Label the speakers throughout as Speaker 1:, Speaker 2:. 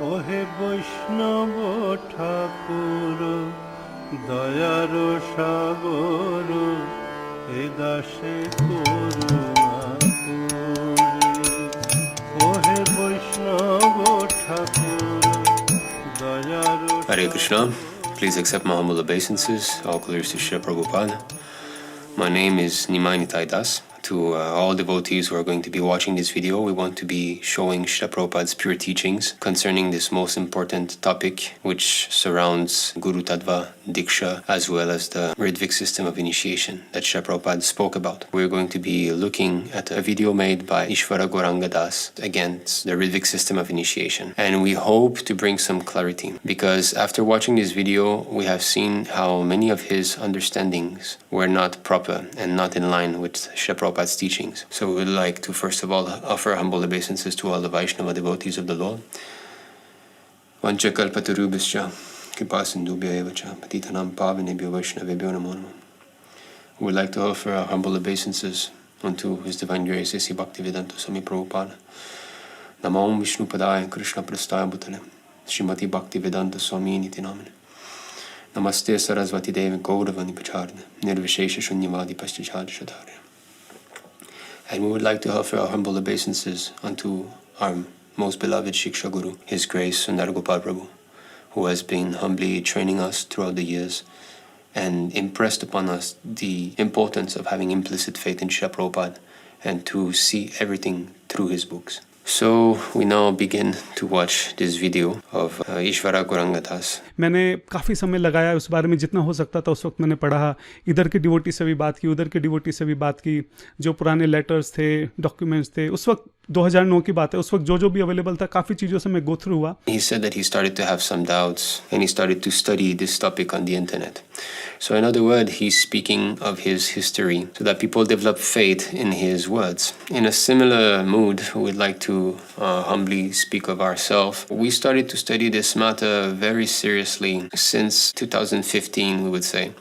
Speaker 1: ওহে বৈষ্ণব ঠাকুর দয়ার সাগর এ দাসে করুণা করে ওহে বৈষ্ণব ঠাকুর দয়ার
Speaker 2: Hare Krishna, please accept my humble obeisances, all glories to Śrīla Prabhupāda. My name is Nimāi Nitāi dāsa. To all devotees who are going to be watching this video, we want to be showing Śrīla Prabhupāda's pure teachings concerning this most important topic, which surrounds Guru Tattva, Dīkṣā, as well as the Ṛtvik system of initiation that Śrīla Prabhupāda spoke about. We're going to be looking at a video made by Ishvara Gauranga Das against the Ṛtvik system of initiation. And we hope to bring some clarity, because after watching this video, we have seen how many of his understandings were not proper and not in line with Śrīla Prabhupāda's teachings. So we would like to first of all offer humble obeisances to all the Vaiṣṇava devotees of the Lord. Vancha kalpatarubhascha kripasindubhya eva cha patitanam pavanebhyo Vaiṣṇavebhyo namo namo. We would like to offer our humble obeisances unto His Divine Grace A.C. Bhaktivedanta Swami Prabhupada. Namam Vishnu Padaya Krishna Prastaya Bhutale Srimati Bhaktivedanta Swami Niti Namane. Namaste Sarasvati Devi Gauravani Pacharne Nirvishesha Shunyavadi Paschacharya Shadharya. And we would like to offer our humble obeisances unto our most beloved Śikṣā-guru, His Grace Sundara Gopal Prabhu, who has been humbly training us throughout the years and impressed upon us the importance of having implicit faith in Śrīla Prabhupāda and to see everything through his books. So we now begin to watch this video of Ishvara Gauranga Das.
Speaker 3: मैंने काफ़ी समय लगाया उस बारे में, जितना हो सकता था उस वक्त मैंने पढ़ा, इधर के डिवोटी से भी बात की, उधर के डिवोटी से भी बात की, जो पुराने लेटर्स थे, डॉक्यूमेंट्स थे, उस वक्त 2009 की बात है, उस वक्त जो भी अवेलेबल था, काफ़ी चीज़ों से मैं गो थ्रू हुआ.
Speaker 2: He said that he started to have some doubts and he started to study this topic on the internet. So in other words, he's speaking of his history so that people develop faith in his words. In a similar mood, we'd like to humbly speak of ourselves. We started to study this matter very seriously since 2015, we would say.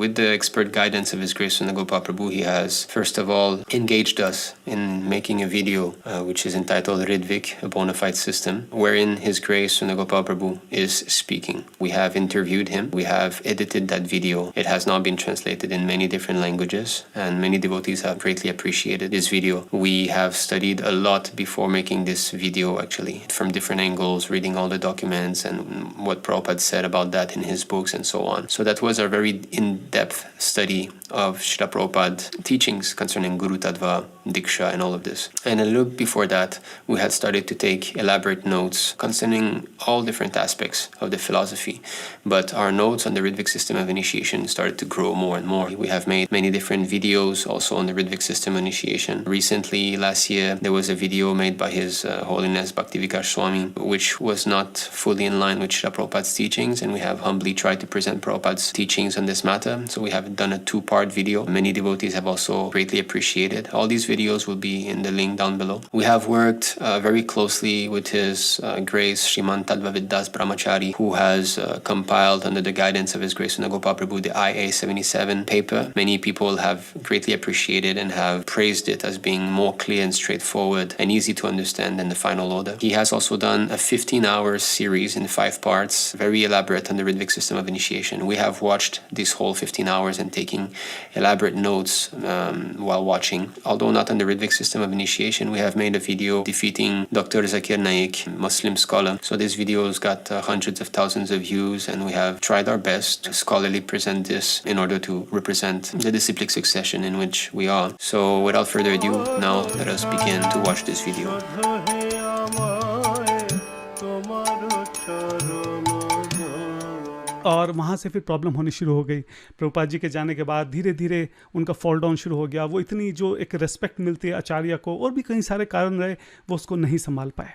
Speaker 2: With the expert guidance of His Grace Sundara Gopal Prabhu, he has first of all engaged us in making a video which is entitled Ṛtvik, a bona fide system, wherein His Grace Sundara Gopal Prabhu is speaking. We have interviewed him, we have edited that video. It has now been translated in many different languages and many devotees have greatly appreciated this video. We have studied a lot before making this video, actually, from different angles, reading all the documents and what Prabhupada said about that in his books and so on. So that was a very in-depth study of Śrīla Prabhupāda's teachings concerning Guru Tattva, Dīkṣā and all of this. And a little before that, we had started to take elaborate notes concerning all different aspects of the philosophy. But our notes on the Ṛtvik system of initiation started to grow more and more. We have made many different videos also on the Ṛtvik system of initiation. Recently, last year, there was a video made by His Holiness Bhaktivikas Swami, which was not fully in line with Śrīla Prabhupāda's teachings, and we have humbly tried to present Prabhupada's teachings on this matter. So we have done a two-part video. Many devotees have also greatly appreciated. All these videos will be in the link down below. We have worked very closely with His Grace Sriman Tadvavid Das Brahmachari, who has compiled under the guidance of His Grace Sundara Gopal Prabhu the IA-77 paper. Many people have greatly appreciated and have praised it as being more clear and straightforward and easy to understand than the final order. He has also done a 15-hour series in 5 parts, very elaborate on the Ṛtvik system of initiation. We have watched this whole 15 hours and taking elaborate notes while watching. Although not on the Ṛtvik system of initiation, we have made a video defeating Dr. Zakir Naik, Muslim scholar. So this video has got hundreds of thousands of views, and we have tried our best to scholarly present this in order to represent the disciplic succession in which we are. So without further ado, now let us begin to watch this video.
Speaker 3: और वहाँ से फिर problem होनी शुरू हो गई. प्रभुपाद जी के जाने के बाद धीरे धीरे उनका फॉल डाउन शुरू हो गया. वो इतनी जो एक रेस्पेक्ट मिलती है आचार्य को, और भी कई सारे कारण रहे, वो उसको नहीं संभाल पाए.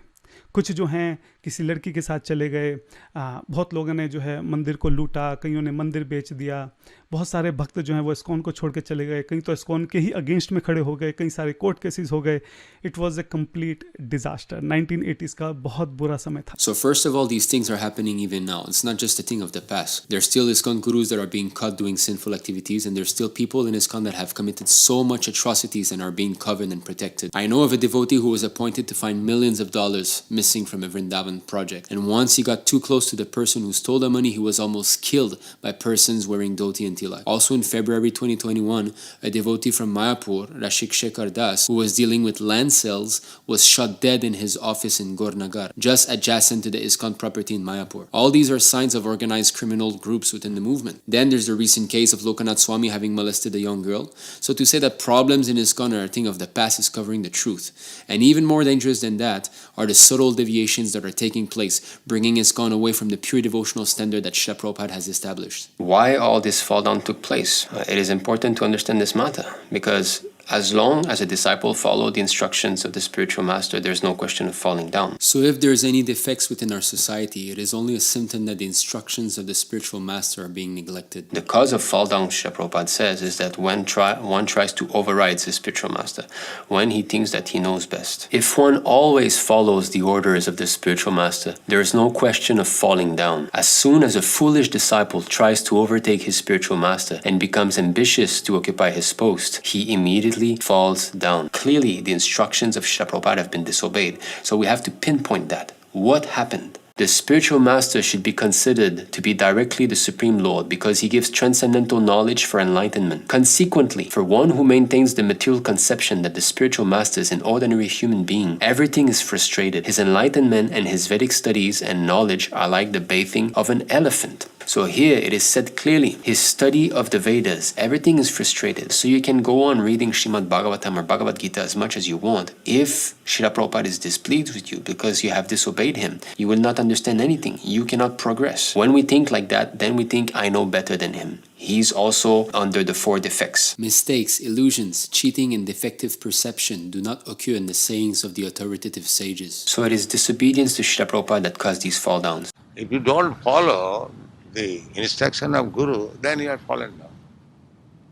Speaker 3: कुछ जो हैं किसी लड़की के साथ चले गए, बहुत लोगों ने जो है मंदिर को लूटा, कईयों ने मंदिर बेच दिया, बहुत सारे भक्त जो हैं वो ISKCON को छोड़ के चले गए, कहीं तो ISKCON के ही अगेंस्ट में खड़े हो गए, कई सारे कोर्ट केसेस हो गए. It was a complete disaster. 1980s का बहुत बुरा समय था.
Speaker 4: So first of all, these things are happening even now. It's not just a thing of the past. There's still ISKCON gurus that are being caught doing sinful activities, and there's still people in ISKCON that have committed so much atrocities and are being covered and protected. I know of a devotee who was appointed to find millions of dollars missing from a Vrindavan project. And once he got too close to the person who stole the money, he was almost killed by persons wearing dhoti and tilak. Also in February 2021, a devotee from Mayapur, Śikṣā-guru Dīkṣā-guru, who was dealing with land sales, was shot dead in his office in Gornagar, just adjacent to the ISKCON property in Mayapur. All these are signs of organized criminal groups within the movement. Then there's the recent case of Lokanath Swami having molested a young girl. So to say that problems in ISKCON are a thing of the past is covering the truth. And even more dangerous than that are the subtle deviations that are taking place, bringing ISKCON away from the pure devotional standard that Śrīla Prabhupāda has established.
Speaker 2: Why all this fall down took place? It is important to understand this matter, because as long as a disciple followed the instructions of the spiritual master, there's no question of falling down.
Speaker 4: So if there's any defects within our society, it is only a symptom that the instructions of the spiritual master are being neglected.
Speaker 2: The cause of fall down, Śrīla Prabhupāda says, is that when one tries to override his spiritual master, when he thinks that he knows best. If one always follows the orders of the spiritual master, there is no question of falling down. As soon as a foolish disciple tries to overtake his spiritual master and becomes ambitious to occupy his post, he immediately falls down. Clearly, the instructions of Śrīla Prabhupāda have been disobeyed, so we have to pinpoint that. What happened? The spiritual master should be considered to be directly the Supreme Lord because he gives transcendental knowledge for enlightenment. Consequently, for one who maintains the material conception that the spiritual master is an ordinary human being, everything is frustrated. His enlightenment and his Vedic studies and knowledge are like the bathing of an elephant. So here it is said clearly, his study of the Vedas, everything is frustrated. So you can go on reading Srimad Bhagavatam or Bhagavad Gita as much as you want. If Śrīla Prabhupāda is displeased with you because you have disobeyed him, you will not understand anything. You cannot progress. When we think like that, then we think, I know better than him. He's also under the 4 defects.
Speaker 4: Mistakes, illusions, cheating, and defective perception do not occur in the sayings of the authoritative sages.
Speaker 2: So it is disobedience to Śrīla Prabhupāda that caused these fall downs.
Speaker 5: If you don't follow the instruction of Guru, then you are fallen down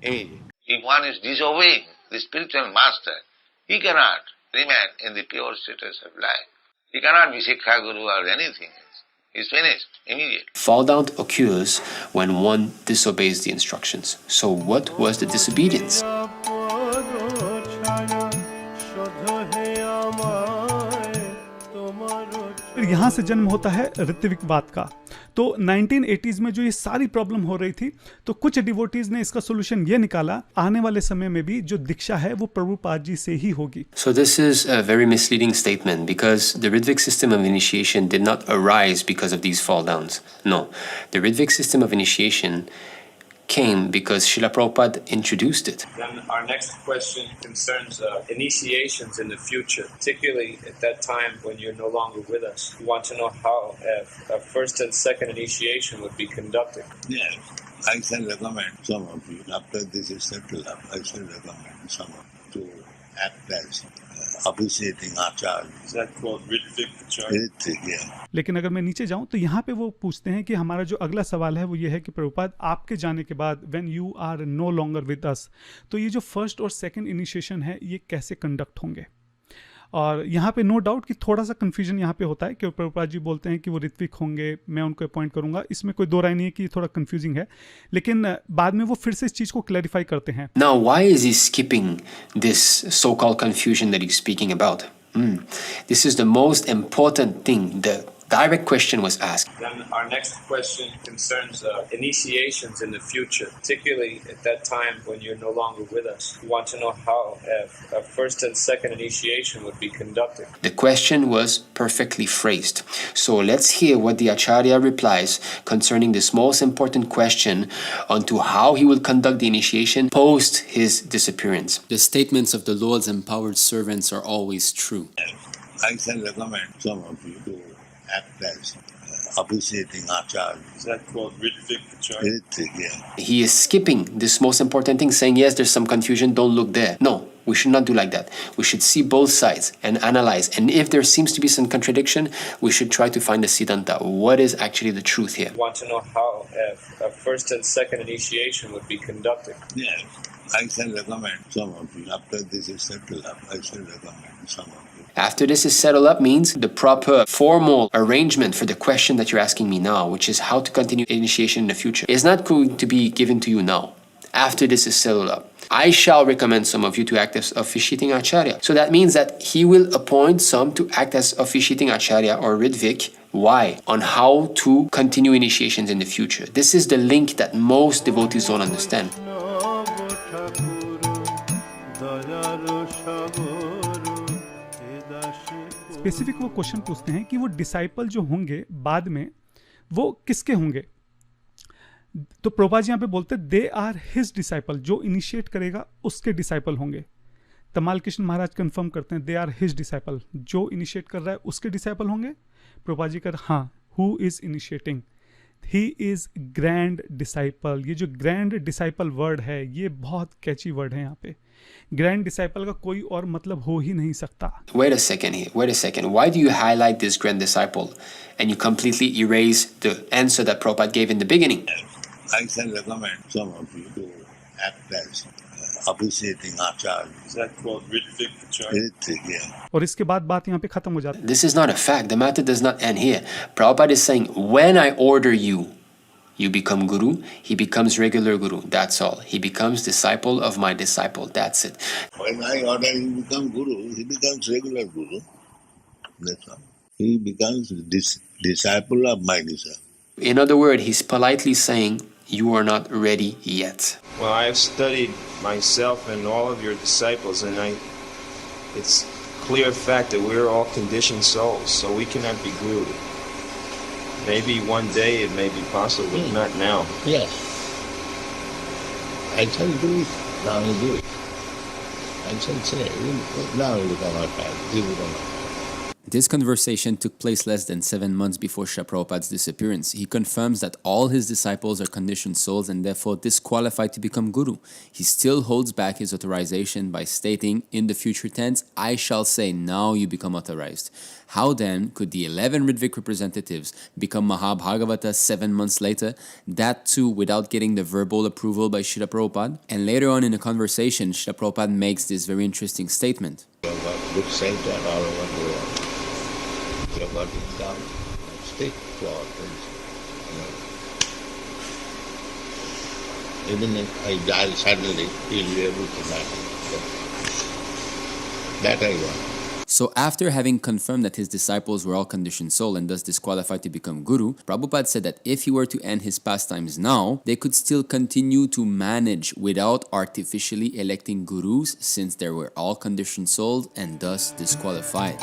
Speaker 5: immediately. If one is disobeying the spiritual master, he cannot remain in the pure status of life. He cannot be Śikṣā-guru or anything else. He's finished immediately.
Speaker 2: Fall down occurs when one disobeys the instructions. So what was the disobedience?
Speaker 3: यहाँ से जन्म होता है ऋत्विकवाद का। तो 1980s में जो ये सारी प्रॉब्लम हो रही थी, तो कुछ डिवोटीज ने इसका सोल्यूशन ये निकाला, आने वाले समय में भी जो दीक्षा है वो प्रभुपाद जी से ही होगी।
Speaker 2: So this is a very misleading statement because the Ritvik system of initiation did not arise because of these fall downs. No, the Ritvik system of initiation came because Śrīla Prabhupāda introduced it.
Speaker 6: Then our next question concerns initiations in the future, particularly at that time when you're no longer with us. We want to know how a first and second initiation would be conducted.
Speaker 5: Yes, I shall recommend some of you, after this is settled up, I shall recommend some of you to act as officiating Ācārya.
Speaker 6: Is that called Ritvik?
Speaker 5: Ṛtvik, yeah.
Speaker 3: लेकिन अगर मैं नीचे जाऊं तो यहाँ पे वो पूछते हैं कि हमारा जो अगला सवाल है वो ये है कि प्रभुपाद आपके जाने के बाद when you are no longer with us, तो ये जो फर्स्ट और सेकंड इनिशिएशन है ये कैसे कंडक्ट होंगे। और यहाँ पे नो डाउट कि थोड़ा सा कन्फ्यूजन यहाँ पे होता है कि प्रभुपाद जी बोलते हैं कि वो ऋत्विक होंगे, मैं उनको अपॉइंट करूंगा, इसमें कोई दो राय नहीं है कि थोड़ा कन्फ्यूजिंग है, लेकिन बाद में वो फिर से इस चीज़ को क्लैरिफाई करते हैं।
Speaker 2: Now why is he skipping this so-called confusion that he's speaking about? This is the most important thing. The direct question was asked.
Speaker 6: Then our next question concerns initiations in the future, particularly at that time when you're no longer with us. We want to know how a first and second initiation would be conducted.
Speaker 2: The question was perfectly phrased. So let's hear what the Ācārya replies concerning this most important question onto how he will conduct the initiation post his disappearance.
Speaker 4: The statements of the Lord's empowered servants are always true.
Speaker 5: I shall recommend some of you to act as officiating Ācārya.
Speaker 6: Is that called Ritvik?
Speaker 5: Ṛtvik, yeah.
Speaker 2: He is skipping this most important thing, saying, yes, there's some confusion, don't look there. No, we should not do like that. We should see both sides and analyze. And if there seems to be some contradiction, we should try to find the Siddhanta. What is actually the truth here?
Speaker 6: We want to know how a first and second initiation would be conducted.
Speaker 5: Yes, I shall recommend some of you. After this is settled up, I shall recommend some of you.
Speaker 2: After this is settled up means the proper formal arrangement for the question that you're asking me now, which is how to continue initiation in the future, is not going to be given to you now. after this is settled up, I shall recommend some of you to act as officiating Ācārya. So that means that he will appoint some to act as officiating Ācārya or Ritvik. Why? On how to continue initiations in the future. This is the link that most devotees don't understand.
Speaker 3: Specific वो question पूछते हैं कि वो disciple जो होंगे बाद में वो किसके होंगे. तो प्रभुपाद जी यहाँ पे बोलते हैं दे आर हिज डिसाइपल, जो इनिशिएट करेगा उसके डिसाइपल होंगे. तमाल कृष्ण महाराज कंफर्म करते हैं दे आर हिज डिसाइपल, जो इनिशिएट कर रहा है उसके डिसाइपल होंगे. प्रभुपाद जी कर हाँ, who is initiating, he is grand disciple. ये जो ग्रैंड डिसाइपल वर्ड है ये बहुत कैची वर्ड है. यहाँ पे ग्रैंड डिसाइपल का कोई और मतलब हो ही नहीं सकता.
Speaker 2: Wait a second here, wait a second. Why do you highlight this grand disciple and you completely erase the answer that Prabhupada gave in the beginning?
Speaker 5: I can recommend some of you to act as officiating Ācārya.
Speaker 6: Is that called Ritvik, Ācārya?
Speaker 5: Ṛtvik, yeah.
Speaker 3: और इसके बाद बात यहाँ पे खत्म हो जाती है.
Speaker 2: This is not a fact. The matter does not end here. Prabhupada is saying, when I order you, you become guru, he becomes regular guru. That's all. He becomes disciple of my disciple. That's it.
Speaker 5: When I order you become guru, he becomes regular guru. That's all. He becomes disciple of my disciple.
Speaker 2: In other words, he's politely saying, you are not ready yet.
Speaker 6: Well, I have studied myself and all of your disciples, and it's clear fact that we're all conditioned souls, so we cannot be guru. Maybe one day it may be possible, but not now.
Speaker 5: Yes. I shall do it. Now I do it. I shall say, now you become our child. You become our child.
Speaker 4: This conversation took place less than 7 months before Śrīla Prabhupāda's disappearance. He confirms that all his disciples are conditioned souls and therefore disqualified to become guru. He still holds back his authorization by stating, in the future tense, I shall say, now you become authorized. How then could the 11 Ṛtvik representatives become Mahā-bhāgavata 7 months later, that too without getting the verbal approval by Śrīla Prabhupāda? And later on in the conversation, Śrīla Prabhupāda makes this very interesting statement.
Speaker 5: You have got good center all over the world. You have got it down. Stick to our principle. Even if I die suddenly, you'll be able to manage. That I want.
Speaker 4: So after having confirmed that his disciples were all conditioned soul and thus disqualified to become guru, Prabhupada said that if he were to end his pastimes now, they could still continue to manage without artificially electing gurus since they were all conditioned souls and thus disqualified.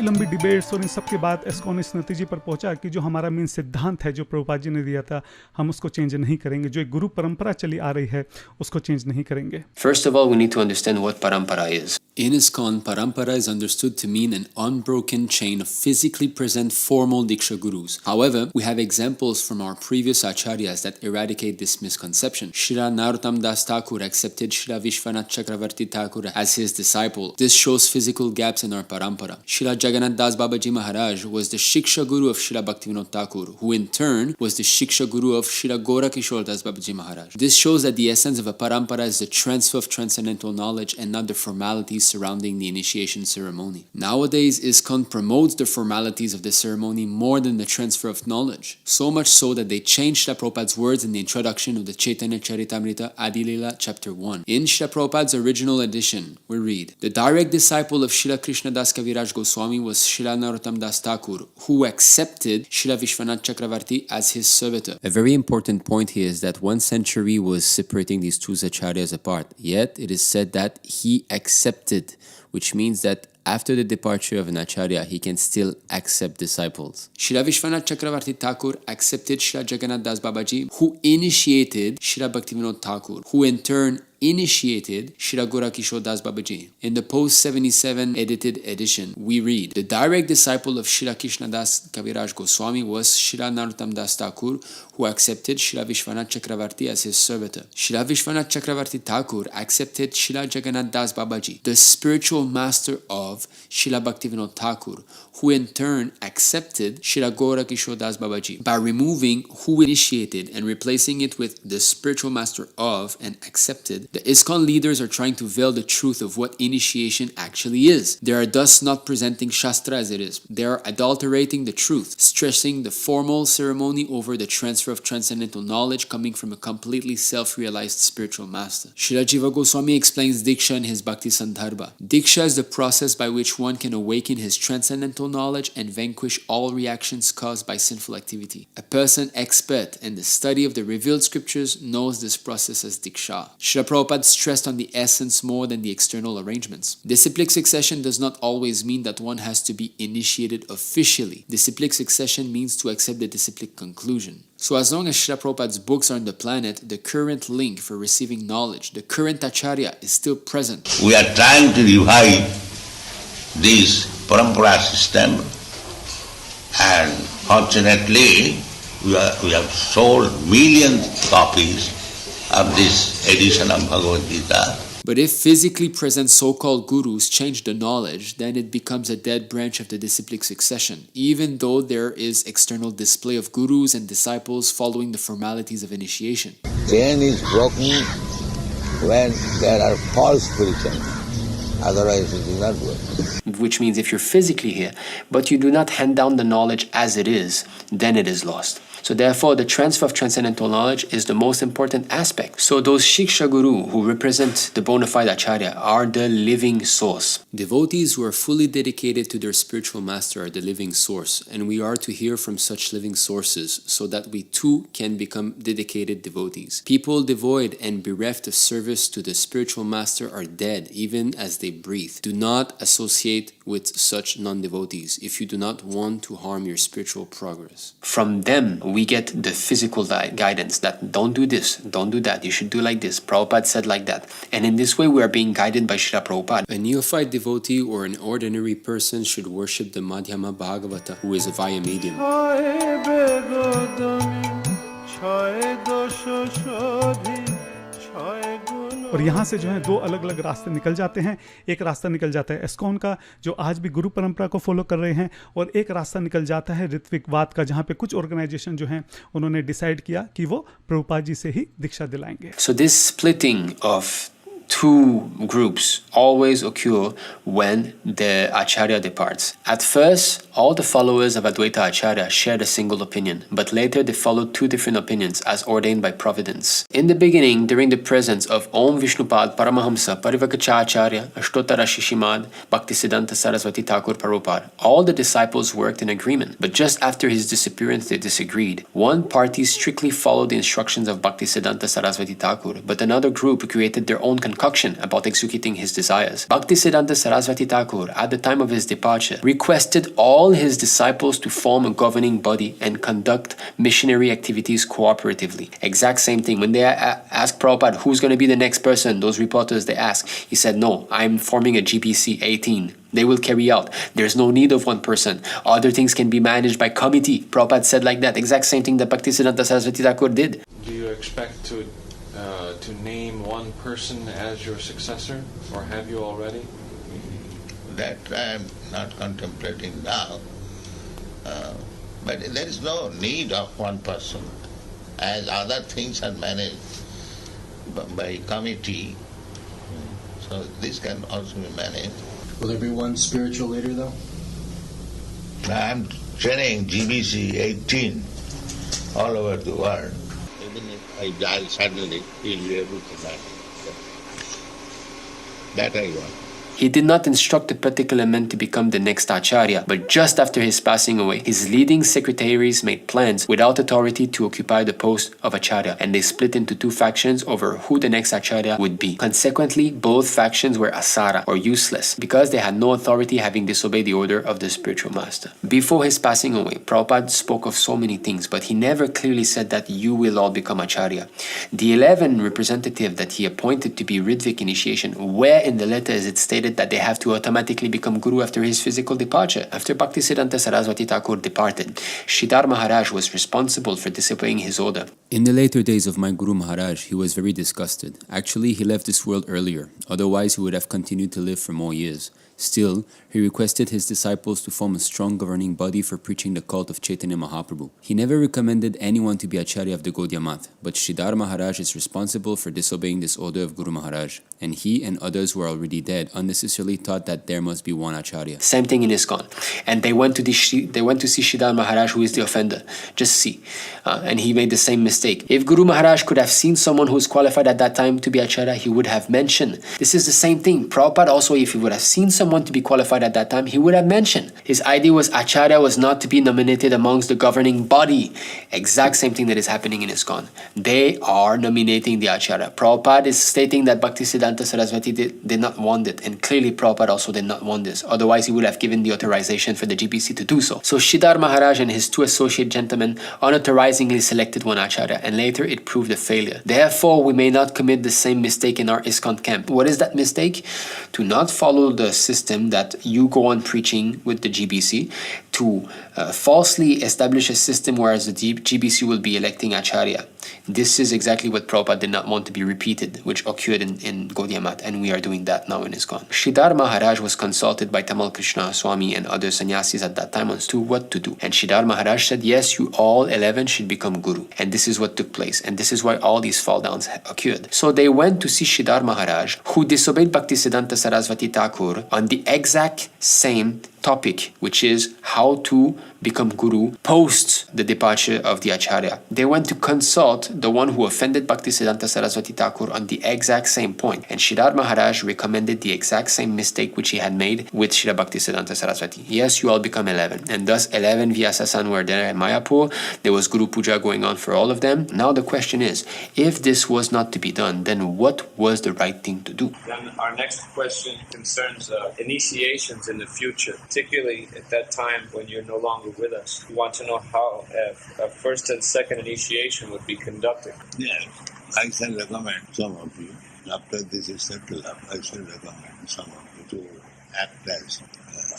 Speaker 3: लंबी debates और इन सब के बाद ISKCON इस नतीजे पर पहुंचा कि जो हमारा मेन सिद्धांत है जो प्रभुपाद जी ने दिया था हम उसको चेंज नहीं करेंगे. जो एक गुरु परंपरा चली आ रही है उसको चेंज नहीं करेंगे.
Speaker 2: First of all, we need to understand what Paramparā is.
Speaker 4: In ISKCON, Paramparā is understood to mean an unbroken chain of physically present formal dīkṣā-gurus. However, we have examples from our previous Ācāryas that eradicate this misconception. Śrīla Nārāyaṇa Mahārāja accepted Śrīla Vaiṣṇavas Chakravarti Thakur as his disciple. This shows physical gaps in our Paramparā. Śrīla Jagannath Das Babaji Maharaj was the Śikṣā-guru of Śrīla Bhaktivinoda Thakur, who in turn was the Śikṣā-guru of Śrīla Gorakishore Das Babaji Maharaj. This shows that the essence of a Paramparā is the transfer of transcendental knowledge and not the formalities surrounding the initiation ceremony. Nowadays, ISKCON promotes the formalities of the ceremony more than the transfer of knowledge, so much so that they changed Śrīla Prabhupāda's words in the introduction of the Chaitanya Charitamrita Adi-lila chapter 1. In Śrīla Prabhupāda's original edition, we read, the direct disciple of Śrīla Krishna Das Kaviraj Goswami was Śrīla Narottam Das Thakur, who accepted Śrīla Vishwanath Chakravarti as his servitor. A very important point here is that 1 century was separating these two acharyas apart, yet it is said that he accepted, which means that after the departure of an acharya, he can still accept disciples. Śrīla Vishwanath Chakravarti Thakur accepted Śrīla Jagannath Das Babaji, who initiated Śrīla Bhaktivinoda Thakur, who in turn initiated Śrīla Gorakishore Das Babaji. In the post-77 edited edition, we read, the direct disciple of Śrīla Krishna Das Kaviraj Goswami was Śrīla Narottam Das Thakur, who accepted Śrīla Vishwanath Chakravarti as his servitor. Śrīla Vishwanath Chakravarti Thakur accepted Śrīla Jagannath Das Babaji, the spiritual master of Śrīla Bhaktivinoda Thakur, who in turn accepted Śrīla Gorakishore Das Babaji. By removing who initiated and replacing it with the spiritual master of and accepted, The ISKCON leaders are trying to veil the truth of what initiation actually is. They are thus not presenting Śāstra as it is. They are adulterating the truth, stressing the formal ceremony over the transfer of transcendental knowledge coming from a completely self-realized spiritual master. Srila Jiva Goswami explains Dīkṣā in his Bhakti Sandarbha. Dīkṣā is the process by which one can awaken his transcendental knowledge and vanquish all reactions caused by sinful activity. A person expert in the study of the revealed scriptures knows this process as Dīkṣā. Śrīla Prabhupāda stressed on the essence more than the external arrangements. Disciplic succession does not always mean that one has to be initiated officially. Disciplic succession means to accept the disciplic conclusion. So as long as Śrīla Prabhupāda's books are on the planet, the current link for receiving knowledge, the current Ācārya, is still present.
Speaker 5: We are trying to revive this Paramparā system, and fortunately we have sold millions of copies of this edition of Bhagavad Gita.
Speaker 4: But if physically present so-called gurus change the knowledge, then it becomes a dead branch of the disciplic succession, even though there is external display of gurus and disciples following the formalities of initiation.
Speaker 5: Chain is broken when there are false preaching. Otherwise it is not work.
Speaker 2: Which means if you're physically here, but you do not hand down the knowledge as it is, then it is lost. So therefore, the transfer of transcendental knowledge is the most important aspect. So those Śikṣā-guru who represent the bona fide Ācārya are the living source.
Speaker 4: Devotees who are fully dedicated to their spiritual master are the living source, and we are to hear from such living sources so that we too can become dedicated devotees. People devoid and bereft of service to the spiritual master are dead even as they breathe. Do not associate with such non-devotees if you do not want to harm your spiritual progress.
Speaker 2: From them, we get the physical guidance that don't do this, don't do that, you should do like this, Prabhupada said like that. And in this way, we are being guided by Śrīla Prabhupāda.
Speaker 4: A neophyte devotee or an ordinary person should worship the Madhyama Bhāgavata, who is a via medium.
Speaker 3: और यहाँ से जो है दो अलग अलग रास्ते निकल जाते हैं। एक रास्ता निकल जाता है ISKCON का, जो आज भी गुरु परंपरा को फॉलो कर रहे हैं, और एक रास्ता निकल जाता है ऋत्विक वाद का, जहाँ पे कुछ ऑर्गेनाइजेशन जो हैं उन्होंने डिसाइड किया कि वो प्रभुपाद जी से ही दीक्षा दिलाएंगे।
Speaker 2: So this splitting of two groups always occur when the Ācārya departs. At first, all the followers of Advaita Ācārya shared a single opinion, but later they followed two different opinions as ordained by Providence. In the beginning, during the presence of Om Vishnupad Paramahamsa Parivakacha Ācārya Ashtotara Shishimad Bhaktisiddhanta Saraswati Thakur Prabhupada, all the disciples worked in agreement, but just after his disappearance they disagreed. One party strictly followed the instructions of Bhaktisiddhanta Saraswati Thakur, but another group created their own concoction about executing his desires. Bhaktisiddhanta Saraswati Thakur, at the time of his departure, requested all his disciples to form a governing body and conduct missionary activities cooperatively. Exact same thing. When they asked Prabhupada, who's going to be the next person, those reporters, they asked, he said, no, I'm forming a GPC 18. They will carry out. There's no need of one person. Other things can be managed by committee. Prabhupada said like that. Exact same thing that Bhaktisiddhanta Saraswati Thakur did.
Speaker 1: Do you expect to name one person as your successor, or have you already?
Speaker 5: That I am not contemplating now. But there is no need of one person, as other things are managed by committee. So this can also be managed.
Speaker 7: Will there be one spiritual leader, though?
Speaker 5: I am training GBC 18 all over the world. Even if I die suddenly, he will be able to manage. That I want.
Speaker 2: He did not instruct a particular man to become the next Ācārya, but just after his passing away, his leading secretaries made plans without authority to occupy the post of Ācārya, and they split into two factions over who the next Ācārya would be. Consequently, both factions were asara, or useless, because they had no authority, having disobeyed the order of the spiritual master. Before his passing away, Prabhupada spoke of so many things, but he never clearly said that you will all become Ācārya. The 11 representatives that he appointed to be Ṛtvik initiation, where in the letter is it stated that they have to automatically become guru after his physical departure? After Bhaktisiddhanta Saraswati Thakur departed, Sridhar Maharaj was responsible for disobeying his order.
Speaker 4: In the later days of my Guru Maharaj, he was very disgusted. Actually, he left this world earlier. Otherwise, he would have continued to live for more years. Still, he requested his disciples to form a strong governing body for preaching the cult of Chaitanya Mahaprabhu. He never recommended anyone to be Ācārya of the Gaudiya Math, but Śrīla Maharaj is responsible for disobeying this order of Guru Maharaj, and he and others who are already dead unnecessarily thought that there must be one Ācārya.
Speaker 2: Same thing in ISKCON. And they went to see Śrīla Maharaj, who is the offender. Just see. And he made the same mistake. If Guru Maharaj could have seen someone who was qualified at that time to be Ācārya, he would have mentioned. This is the same thing. Prabhupada also, if he would have seen someone to be qualified at that time, he would have mentioned. His idea was Ācārya was not to be nominated amongst the governing body. Exact same thing that is happening in ISKCON. They are nominating the Ācārya. Prabhupada is stating that Bhaktisiddhanta Saraswati did not want it, and clearly Prabhupada also did not want this. Otherwise, he would have given the authorization for the GBC to do so. So Śrīla Maharaj and his two associate gentlemen unauthorizingly selected one Ācārya, and later it proved a failure. Therefore, we may not commit the same mistake in our ISKCON camp. What is that mistake? To not follow the system that you go on preaching with the GBC, to falsely establish a system whereas the GBC will be electing Ācārya. This is exactly what Prabhupada did not want to be repeated, which occurred in Gaudiya Math, and we are doing that now in ISKCON. Śrīla Maharaj was consulted by Tamal Krishna Swami and other sannyasis at that time as to what to do. And Śrīla Maharaj said, yes, you all 11 should become Guru. And this is what took place. And this is why all these fall downs occurred. So they went to see Śrīla Maharaj, who disobeyed Bhaktisiddhanta Saraswati Thakur on the exact same topic, which is how to become Guru post the departure of the Ācārya. They went to consult the one who offended Bhaktisiddhanta Saraswati Thakur on the exact same point. And Śrīla Maharaj recommended the exact same mistake which he had made with Śrīla Bhaktisiddhanta Saraswati. Yes, you all become 11. And thus 11 Vyasasan were there in Mayapur. There was Guru Puja going on for all of them. Now the question is, if this was not to be done, then what was the right thing to do?
Speaker 6: Then our next question concerns initiations in the future, particularly at that time when you're no longer with us. We want to know how a first and second initiation would be conducted.
Speaker 5: Yes, I shall recommend some of you, after this is settled up, I shall recommend some of you to act as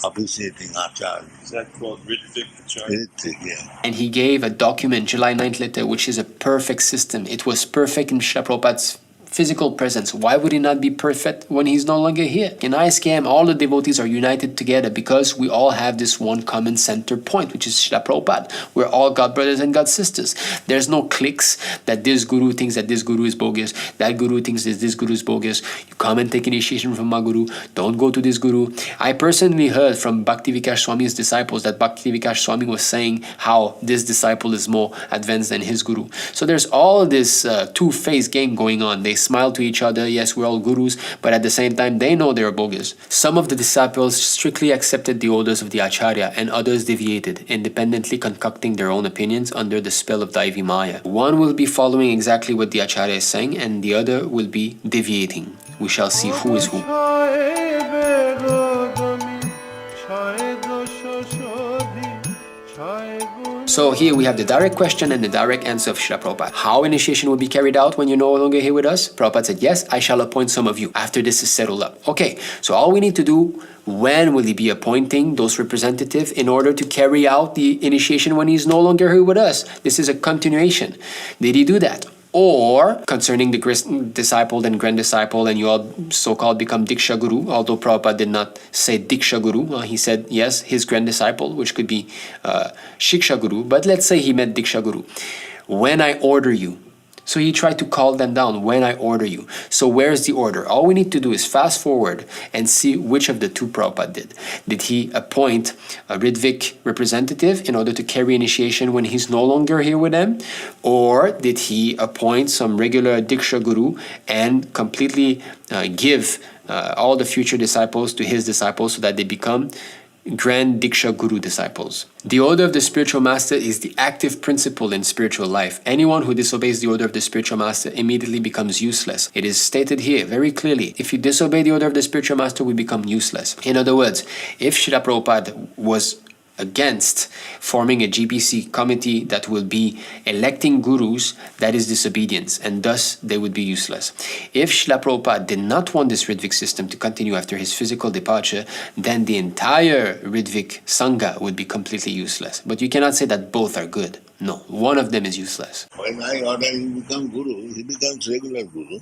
Speaker 5: officiating Ācārya.
Speaker 6: Is that called Ritvik?
Speaker 5: Ṛtvik, yeah.
Speaker 2: And he gave a document, July 9th letter, which is a perfect system. It was perfect in Śrīla Prabhupāda's physical presence. Why would it not be perfect when he's no longer here? In ISKM, all the devotees are united together because we all have this one common center point, which is Śrīla Prabhupāda. We're all Godbrothers and Godsisters. There's no cliques that this guru thinks that this guru is bogus, that guru thinks that this guru is bogus. You come and take initiation from my guru, don't go to this guru. I personally heard from Bhakti Vikash Swami's disciples that Bhakti Vikash Swami was saying how this disciple is more advanced than his guru. So there's all this two-phase game going on. They smile to each other, yes, we're all gurus, but at the same time, they know they're bogus. Some of the disciples strictly accepted the orders of the Ācārya, and others deviated, independently concocting their own opinions under the spell of Daivi Maya. One will be following exactly what the Ācārya is saying, and the other will be deviating. We shall see who is who. So here we have the direct question and the direct answer of Śrīla Prabhupada. How initiation will be carried out when you're no longer here with us? Prabhupada said, yes, I shall appoint some of you after this is settled up. Okay, so all we need to do, when will he be appointing those representatives in order to carry out the initiation when he's no longer here with us? This is a continuation. Did he do that? Or concerning the disciple, then grand disciple, and you all so-called become dīkṣā-guru, although Prabhupada did not say dīkṣā-guru, he said, yes, his grand disciple, which could be Śikṣā-guru, but let's say he meant dīkṣā-guru. When I order you. So he tried to call them down, when I order you. So where's the order? All we need to do is fast forward and see which of the two Prabhupada did. Did he appoint a Ritvik representative in order to carry initiation when he's no longer here with them? Or did he appoint some regular dīkṣā-guru and completely give all the future disciples to his disciples so that they become Grand Dīkṣā-guru disciples? The order of the spiritual master is the active principle in spiritual life. Anyone who disobeys the order of the spiritual master immediately becomes useless. It is stated here very clearly. If you disobey the order of the spiritual master, we become useless. In other words, if Śrīla Prabhupada was against forming a GBC committee that will be electing gurus, that is disobedience, and thus they would be useless. If Śrīla Prabhupada did not want this Ṛtvik system to continue after his physical departure, then the entire Ṛtvik Sangha would be completely useless. But you cannot say that both are good. No, one of them is useless.
Speaker 5: When I order him to become Guru, he becomes regular Guru.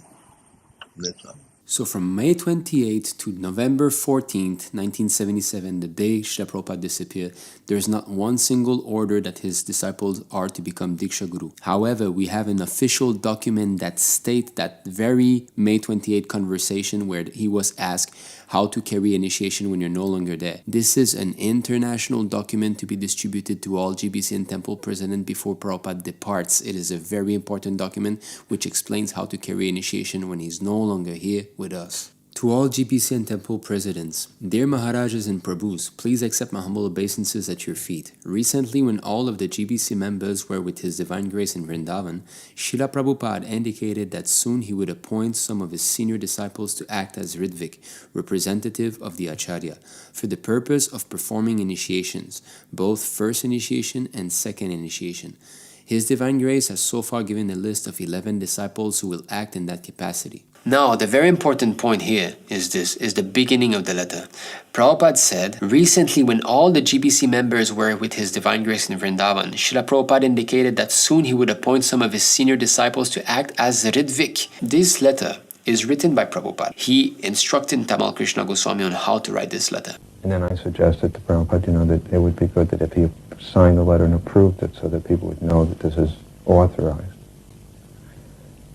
Speaker 5: That's all.
Speaker 4: So from May 28th to November 14th, 1977, the day Śrīla Prabhupāda disappeared, there's not one single order that his disciples are to become Dīkṣā-guru. However, we have an official document that states that very May 28th conversation where he was asked how to carry initiation when you're no longer there. This is an international document to be distributed to all GBC and temple president before Prabhupada departs. It is a very important document which explains how to carry initiation when he's no longer here with us. To all GBC and temple presidents, dear Maharajas and Prabhus, please accept my humble obeisances at your feet. Recently, when all of the GBC members were with His Divine Grace in Vrindavan, Śrīla Prabhupāda indicated that soon he would appoint some of his senior disciples to act as Ritvik, representative of the Ācārya, for the purpose of performing initiations, both first initiation and second initiation. His Divine Grace has so far given a list of 11 disciples who will act in that capacity.
Speaker 2: Now, the very important point here is the beginning of the letter. Prabhupada said, recently when all the GBC members were with His Divine Grace in Vrindavan, Śrīla Prabhupāda indicated that soon he would appoint some of his senior disciples to act as Ṛtvik. This letter is written by Prabhupada. He instructed Tamal Krishna Goswami on how to write this letter.
Speaker 8: And then I suggested to Prabhupada, that it would be good that if he signed the letter and approved it so that people would know that this is authorized.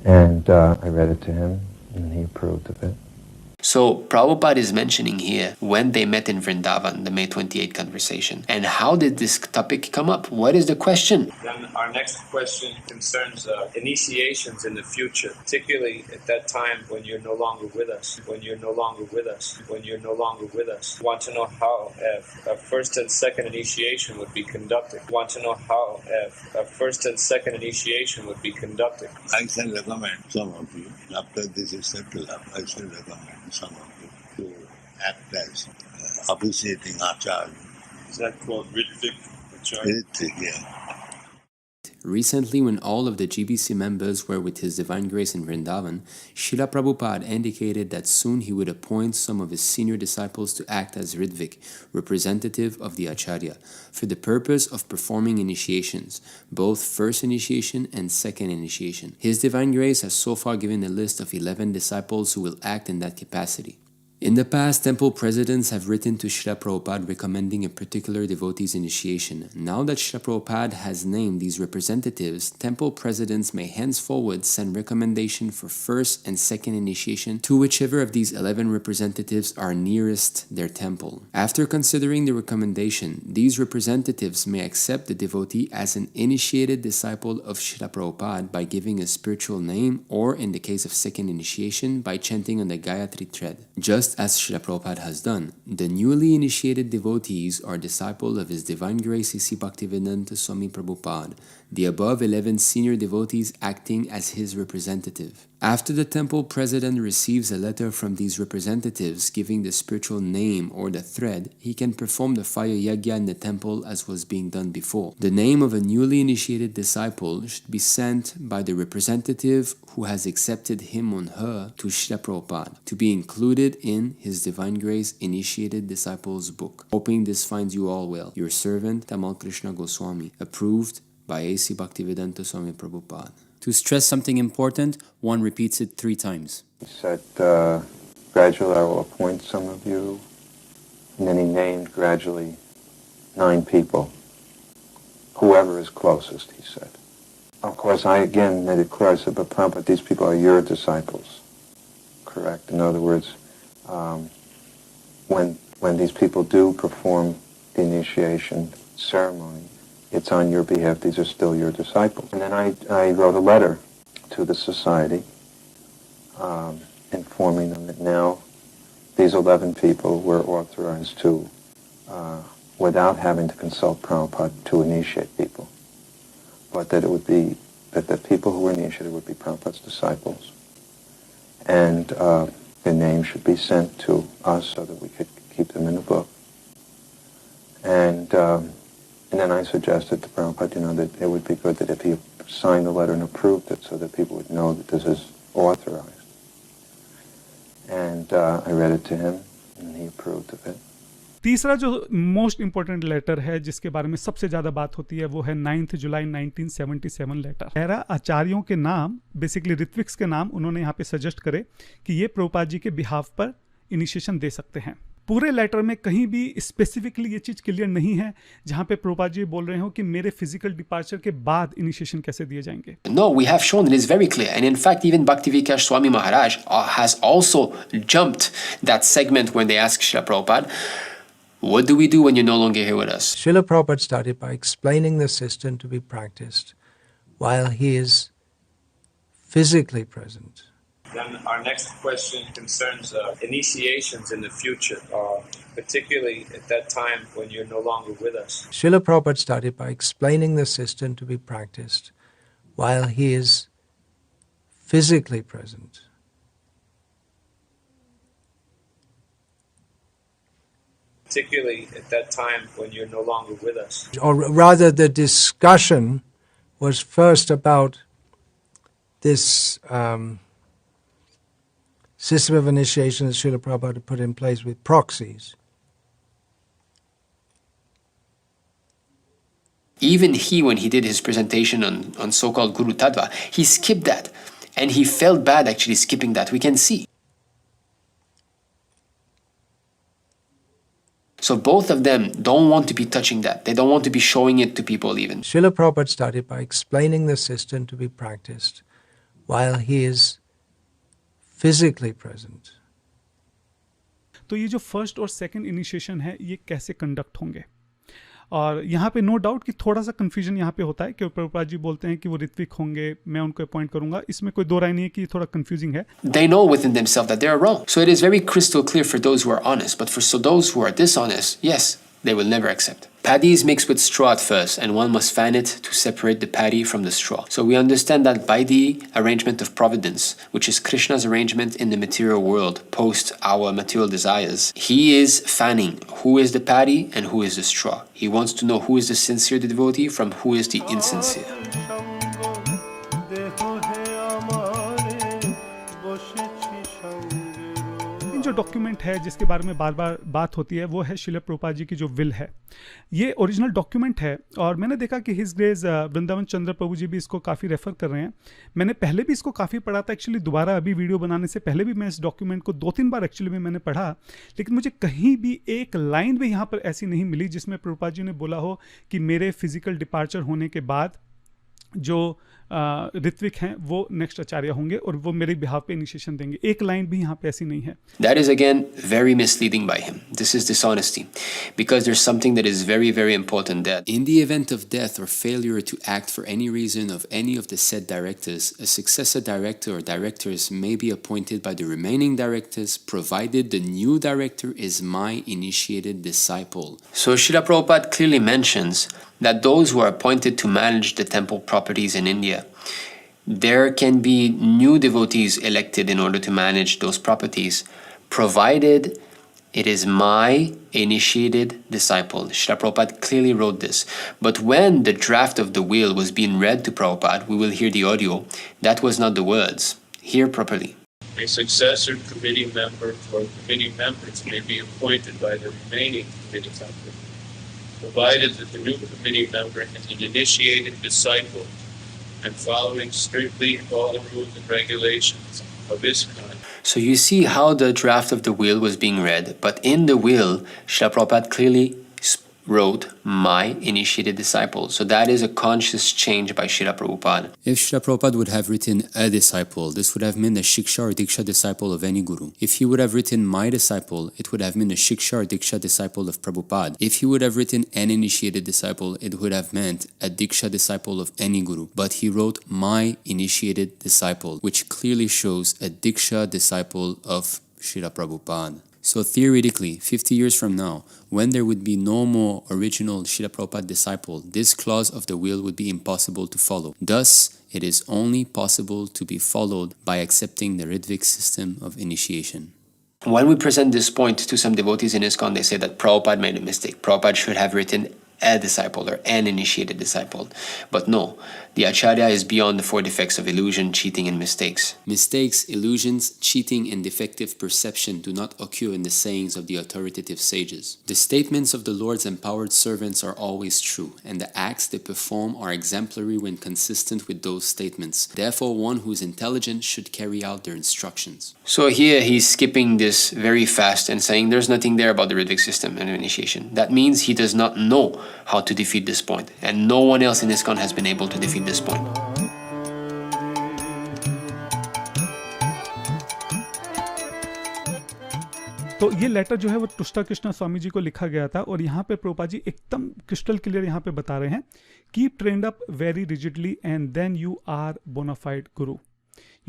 Speaker 8: And I read it to him, and he approved of it.
Speaker 2: So Prabhupada is mentioning here when they met in Vrindavan, the May 28th conversation. And how did this topic come up? What is the question?
Speaker 6: Then our next question concerns initiations in the future, particularly at that time when you're no longer with us. When you're no longer with us. When you're no longer with us. Want to know how a first and second initiation would be conducted. Want to know how a first and second initiation would be conducted.
Speaker 5: I shall recommend some of you, after this is settled up, I shall recommend some of you to act as officiating Ācārya.
Speaker 6: Is that called Ritvik?
Speaker 5: Ṛtvik, yeah.
Speaker 4: Recently, when all of the GBC members were with His Divine Grace in Vrindavan, Śrīla Prabhupāda indicated that soon he would appoint some of his senior disciples to act as Ritvik, representative of the Ācārya, for the purpose of performing initiations, both first initiation and second initiation. His Divine Grace has so far given a list of 11 disciples who will act in that capacity. In the past, temple presidents have written to Śrīla Prabhupāda recommending a particular devotee's initiation. Now that Śrīla Prabhupāda has named these representatives, temple presidents may henceforward send recommendation for first and second initiation to whichever of these 11 representatives are nearest their temple. After considering the recommendation, these representatives may accept the devotee as an initiated disciple of Śrīla Prabhupāda by giving a spiritual name, or in the case of second initiation, by chanting on the Gayatri thread. Just as Śrīla Prabhupāda has done, the newly initiated devotees are disciples of His Divine Grace A.C. Bhaktivedanta Swami Prabhupada, the above 11 senior devotees acting as his representative. After the temple president receives a letter from these representatives giving the spiritual name or the thread, he can perform the fire yagya in the temple as was being done before. The name of a newly initiated disciple should be sent by the representative who has accepted him or her to Śrīla Prabhupāda to be included in His Divine Grace Initiated Disciples book. Hoping this finds you all well. Your servant, Tamal Krishna Goswami. Approved by A.C. Bhaktivedanta Swami Prabhupada. To stress something important, one repeats it 3 times.
Speaker 8: He said, gradually I will appoint some of you. And then he named gradually 9 people. Whoever is closest, he said. Of course, I again made it clear, I said, but Prabhupada, these people are your disciples. Correct. In other words, when these people do perform the initiation ceremony, it's on your behalf. These are still your disciples. And then I wrote a letter to the society informing them that now these 11 people were authorized to, without having to consult Prabhupada, to initiate people. But that it would be, that the people who were initiated would be Prabhupada's disciples. And their names should be sent to us so that we could keep them in the book. And then I suggested to Prabhupada, that it would be good that if he signed the letter and approved it so that people would know that this is authorized. And I read it to him, and he approved of it.
Speaker 3: तीसरा जो most important letter है जिसके बारे में सबसे ज़्यादा बात होती है वो है 9 जुलाई 1977 लेटर। 13 आचार्यों के नाम, बेसिकली ऋत्विक्स के नाम उन्होंने यहाँ पे सजेस्ट करे कि ये प्रभुपाद जी के बिहाफ पर इनिशिएशन दे सकते हैं। पूरे लेटर में कहीं भी स्पेसिफिकली ये चीज़ क्लियर नहीं है जहाँ पे प्रभुपाद जी बोल रहे हो कि मेरे फिजिकल डिपार्चर के बाद इनिशिएशन कैसे दिए जाएंगे।
Speaker 2: No, we have shown it is very clear, and in fact, even Bhakti Swami Maharaj has also jumped that segment when they ask Śrīla Prabhupāda, "What do we do when you're no longer here with us?"
Speaker 9: Śrīla Prabhupāda started by explaining the system to be practiced while he is physically present.
Speaker 6: Then our next question concerns initiations in the future, particularly at that time when you're no longer with us.
Speaker 9: Śrīla Prabhupāda started by explaining the system to be practiced while he is physically present.
Speaker 6: Particularly at that time when you're no longer with us.
Speaker 9: Or rather, the discussion was first about this system of initiation that Śrīla Prabhupāda put in place with proxies.
Speaker 2: Even he, when he did his presentation on so-called Guru Tattva, he skipped that. And he felt bad actually skipping that, we can see. So both of them don't want to be touching that. They don't want to be showing it to people even.
Speaker 9: Śrīla Prabhupāda started by explaining the system to be practiced while he is physically present.
Speaker 3: तो ये जो first और second initiation है ये कैसे conduct होंगे, और यहाँ पे नो डाउट कि थोड़ा सा कंफ्यूजन यहाँ पे होता है कि प्रभुपाद जी बोलते हैं कि वो ऋत्विक होंगे, मैं उनको अपॉइंट करूंगा, इसमें कोई दो राय नहीं है कि थोड़ा कंफ्यूजिंग है.
Speaker 2: They know within themselves that they are wrong. So it is very crystal clear for those who are honest, but for those who are dishonest, yes, they will never accept. Paddy is mixed with straw at first, and one must fan it to separate the paddy from the straw. So we understand that by the arrangement of providence, which is Krishna's arrangement in the material world post our material desires, he is fanning who is the paddy and who is the straw. He wants to know who is the sincere devotee from who is the insincere.
Speaker 3: जो document है जिसके बारे में बार बार बात होती है वो है श्रील प्रभुपाद जी की जो विल है. ये ओरिजिनल डॉक्यूमेंट है और मैंने देखा कि हिज ग्रेस वृंदावन चंद्र प्रभु जी भी इसको काफ़ी रेफर कर रहे हैं. मैंने पहले भी इसको काफ़ी पढ़ा था एक्चुअली, दोबारा अभी वीडियो बनाने से पहले भी मैं इस डॉक्यूमेंट को 2-3 बार एक्चुअली में मैंने पढ़ा, लेकिन मुझे कहीं भी एक लाइन भी यहाँ पर ऐसी नहीं मिली जिसमें प्रभुपाद जी ने बोला हो कि मेरे फिजिकल डिपार्चर होने के बाद जो ऋत्विक हैं वो नेक्स्ट आचार्य होंगे और वो मेरे बिहाफ पे इनिशिएशन देंगे. एक लाइन भी यहाँ पे ऐसी नहीं है.
Speaker 2: That is again very misleading by him. This is dishonesty, because there's something that is very, very important, that
Speaker 4: in the event of death or failure to act for any reason of any of the said directors, a successor director or directors may be appointed by the remaining directors, provided the new director is my initiated disciple.
Speaker 2: So Śrīla Prabhupāda clearly mentions that those who are appointed to manage the temple properties in India, there can be new devotees elected in order to manage those properties, provided it is my initiated disciple. Śrīla Prabhupāda clearly wrote this. But when the draft of the will was being read to Prabhupada, we will hear the audio, that was not the words. Hear properly.
Speaker 6: A successor committee member or committee members may be appointed by the remaining committee members, provided that the new committee member is an initiated disciple and following strictly all the rules and regulations of ISKCON.
Speaker 2: So you see how the draft of the will was being read, but in the will, Śrīla Prabhupāda clearly wrote, my initiated disciple. So that is a conscious change by Śrīla Prabhupāda.
Speaker 4: If Śrīla Prabhupāda would have written a disciple, this would have meant a Śikṣā or Dīkṣā disciple of any guru. If he would have written my disciple, it would have meant a Śikṣā or Dīkṣā disciple of Prabhupada. If he would have written an initiated disciple, it would have meant a Dīkṣā disciple of any guru. But he wrote my initiated disciple, which clearly shows a Dīkṣā disciple of Śrīla Prabhupāda. So theoretically, 50 years from now, when there would be no more original Śrīla Prabhupada disciple, this clause of the will would be impossible to follow. Thus, it is only possible to be followed by accepting the Ṛtvik system of initiation.
Speaker 2: When we present this point to some devotees in ISKCON, they say that Prabhupada made a mistake. Prabhupada should have written a disciple or an initiated disciple. But no, the Ācārya is beyond the four defects of illusion, cheating, and mistakes.
Speaker 4: Mistakes, illusions, cheating, and defective perception do not occur in the sayings of the authoritative sages. The statements of the Lord's empowered servants are always true, and the acts they perform are exemplary when consistent with those statements. Therefore, one who is intelligent should carry out their instructions.
Speaker 2: So here he's skipping this very fast and saying there's nothing there about the Ṛtvik system and initiation. That means he does not know how to defeat this point, and no one else in ISKCON has been able to defeat this point.
Speaker 3: तो ये letter जो है वो तुष्टा कृष्णा स्वामी जी को लिखा गया था, और यहाँ पे प्रभुपाद जी एकदम क्रिस्टल क्लियर यहाँ पे बता रहे हैं, keep trained up very rigidly and then you are bona fide guru.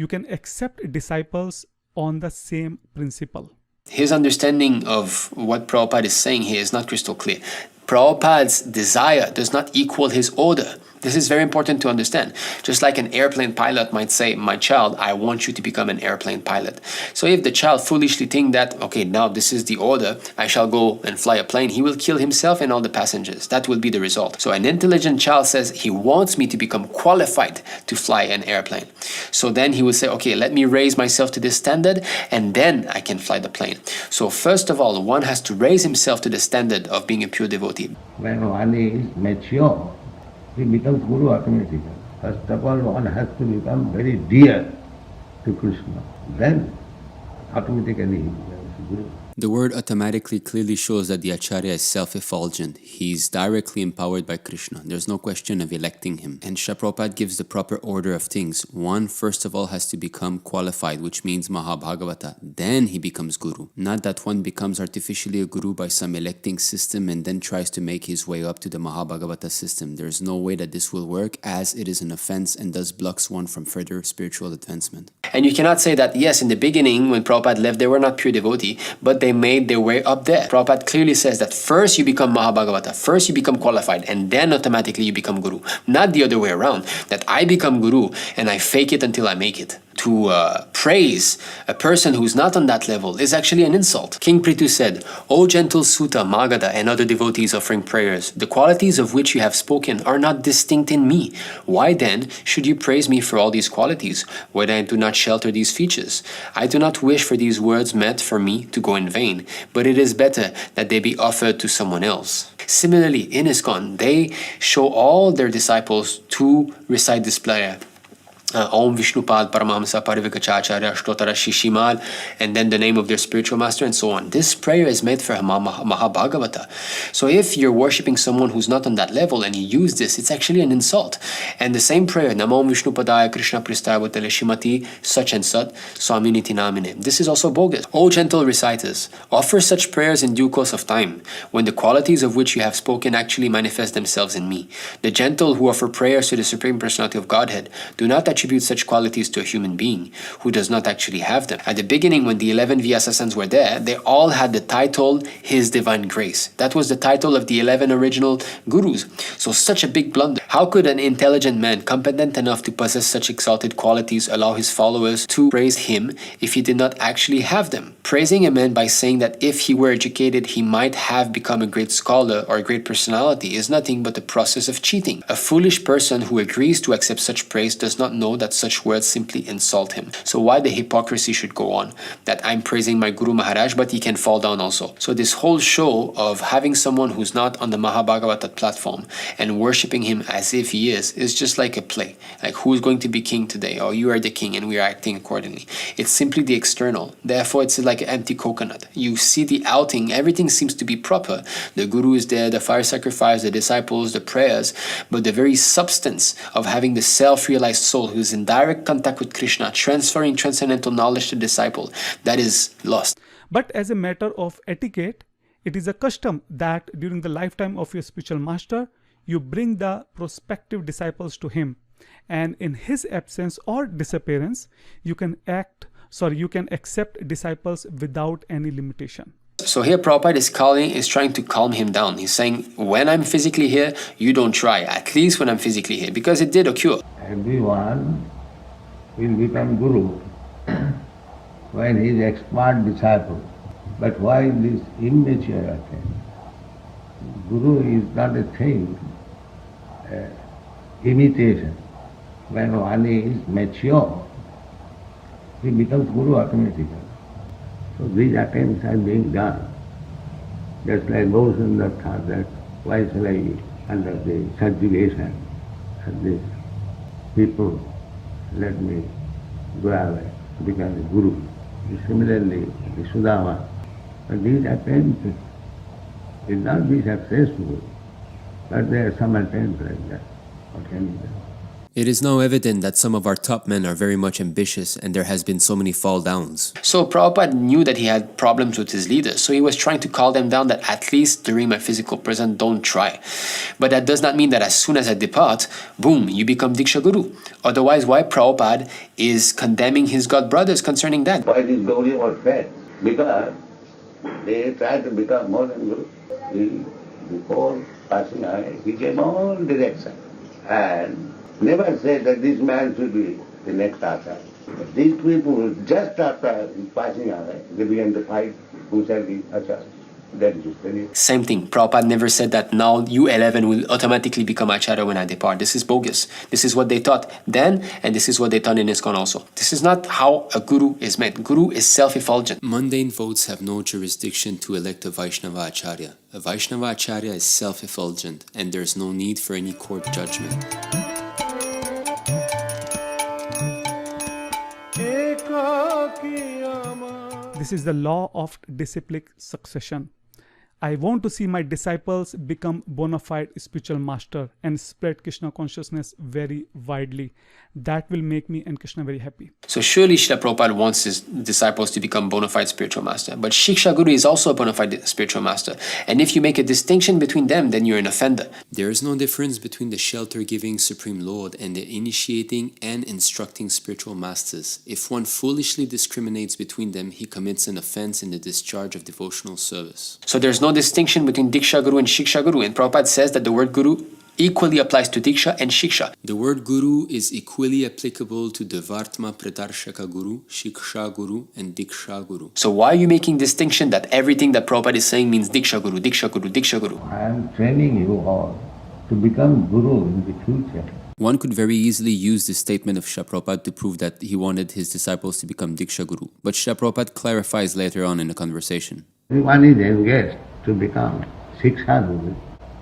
Speaker 3: You can accept disciples on the same principle.
Speaker 2: His understanding of what Prabhupada is saying here is not crystal clear. Prabhupada's desire does not equal his order. This is very important to understand. Just like an airplane pilot might say, my child, I want you to become an airplane pilot. So if the child foolishly thinks that, okay, now this is the order, I shall go and fly a plane, he will kill himself and all the passengers. That will be the result. So an intelligent child says, he wants me to become qualified to fly an airplane. So then he will say, okay, let me raise myself to this standard and then I can fly the plane. So first of all, one has to raise himself to the standard of being a pure devotee.
Speaker 5: When one is mature, he becomes Guru automatically. First of all, one has to become very dear to Krishna. Then, automatically he becomes Guru.
Speaker 4: The word automatically clearly shows that the Ācārya is self-effulgent. He's directly empowered by Krishna. There's no question of electing him. And Śrīla Prabhupāda gives the proper order of things. One, first of all, has to become qualified, which means Mahā-bhāgavata. Then he becomes Guru. Not that one becomes artificially a Guru by some electing system and then tries to make his way up to the Mahā-bhāgavata system. There's no way that this will work, as it is an offense and thus blocks one from further spiritual advancement.
Speaker 2: And you cannot say that, yes, in the beginning, when Prabhupada left, they were not pure devotee, but they made their way up there. Prabhupada clearly says that first you become Mahā-bhāgavata, first you become qualified, and then automatically you become Guru. Not the other way around, that I become Guru and I fake it until I make it. To praise a person who's not on that level is actually an insult. King Prithu said, O gentle Sutta, Magadha, and other devotees offering prayers, the qualities of which you have spoken are not distinct in me. Why then should you praise me for all these qualities, when I do not shelter these features? I do not wish for these words meant for me to go in vain, but it is better that they be offered to someone else. Similarly, in ISKCON, they show all their disciples to recite this prayer. Om Vishnupad Paramahamsa Parivikachacarya Shtotara Shishimal, and then the name of their spiritual master and so on. This prayer is made for Mahā-bhāgavata. So if you're worshipping someone who's not on that level and you use this, it's actually an insult. And the same prayer, Namo Vishnupadaya Krishna Pristaya Bhutale Shimati Such and Sat Swaminiti Namine. This is also bogus. O gentle reciters, offer such prayers in due course of time, when the qualities of which you have spoken actually manifest themselves in me. The gentle who offer prayers to the Supreme Personality of Godhead do not attribute such qualities to a human being who does not actually have them. At the beginning, when the 11 Vyasasans were there, they all had the title His Divine Grace. That was the title of the 11 original Gurus. So such a big blunder. How could an intelligent man, competent enough to possess such exalted qualities, allow his followers to praise him if he did not actually have them? Praising a man by saying that if he were educated, he might have become a great scholar or a great personality is nothing but the process of cheating. A foolish person who agrees to accept such praise does not know that such words simply insult him. So why the hypocrisy should go on? That I'm praising my Guru Maharaj, but he can fall down also. So this whole show of having someone who's not on the Mahā-bhāgavata platform and worshipping him as if he is just like a play. Like, who's going to be king today? Oh, you are the king and we are acting accordingly. It's simply the external. Therefore, it's like an empty coconut. You see the outing, everything seems to be proper. The Guru is there, the fire sacrifice, the disciples, the prayers, but the very substance of having the self-realized soul who's in direct contact with Krishna, transferring transcendental knowledge to the disciple, that is lost.
Speaker 3: But as a matter of etiquette, it is a custom that during the lifetime of your spiritual master, you bring the prospective disciples to him. And in his absence or disappearance, you can accept disciples without any limitation.
Speaker 2: So here Prabhupada is trying to calm him down. He's saying, when I'm physically here, you don't try, at least when I'm physically here, because it did occur.
Speaker 5: Everyone will become Guru when he is expert disciple. But why this immature attempt? Guru is not a thing, imitation. When one is mature, he becomes Guru automatically. So these attempts are being done. Just like those in the thought that why shall I, under the subjugation of these people, let me go away, become a Guru. Similarly, the Sudama, but these attempts will not be successful, but there are some attempts like that. What can be done?
Speaker 4: It is now evident that some of our top men are very much ambitious and there has been so many fall downs.
Speaker 2: So Prabhupada knew that he had problems with his leaders, so he was trying to call them down that at least during my physical presence, don't try. But that does not mean that as soon as I depart, boom, you become Dīkṣā-guru. Otherwise, why Prabhupada is condemning his Godbrothers concerning that?
Speaker 5: Why this Gauri was fed? Because they tried to become more than Guru. Before passing away, he gave all direction and never said that this man should be the next Ācārya. But these people, just after passing away, they began to fight who shall be Ācārya. That is very...
Speaker 2: Same thing. Prabhupada never said that now you 11 will automatically become Ācārya when I depart. This is bogus. This is what they taught then, and this is what they taught in ISKCON also. This is not how a guru is made. Guru is self-effulgent.
Speaker 4: Mundane votes have no jurisdiction to elect a Vaiṣṇava Ācārya. A Vaiṣṇava Ācārya is self-effulgent, and there is no need for any court judgment.
Speaker 3: This is the law of disciplic succession. I want to see my disciples become bona fide spiritual master and spread Krishna consciousness very widely. That will make me and Krishna very happy.
Speaker 2: So surely Śrīla Prabhupāda wants his disciples to become bona fide spiritual master. But Śikṣā-guru is also a bona fide spiritual master. And if you make a distinction between them, then you're an offender.
Speaker 4: There is no difference between the shelter-giving Supreme Lord and the initiating and instructing spiritual masters. If one foolishly discriminates between them, he commits an offense in the discharge of devotional service.
Speaker 2: So there's no distinction between Dīkṣā-guru and Śikṣā-guru. And Prabhupada says that the word guru equally applies to Dīkṣā and Śikṣā.
Speaker 4: The word guru is equally applicable to Devartma Pradarshaka Guru, Śikṣā-guru, and Dīkṣā-guru.
Speaker 2: So why are you making distinction that everything that Prabhupada is saying means Dīkṣā-guru, Dīkṣā-guru, Dīkṣā-guru?
Speaker 5: I am training you all to become Guru in the future.
Speaker 4: One could very easily use this statement of Śrīla Prabhupāda to prove that he wanted his disciples to become Dīkṣā-guru. But Śrīla Prabhupāda clarifies later on in the conversation.
Speaker 5: One is engaged to become Śikṣā-guru.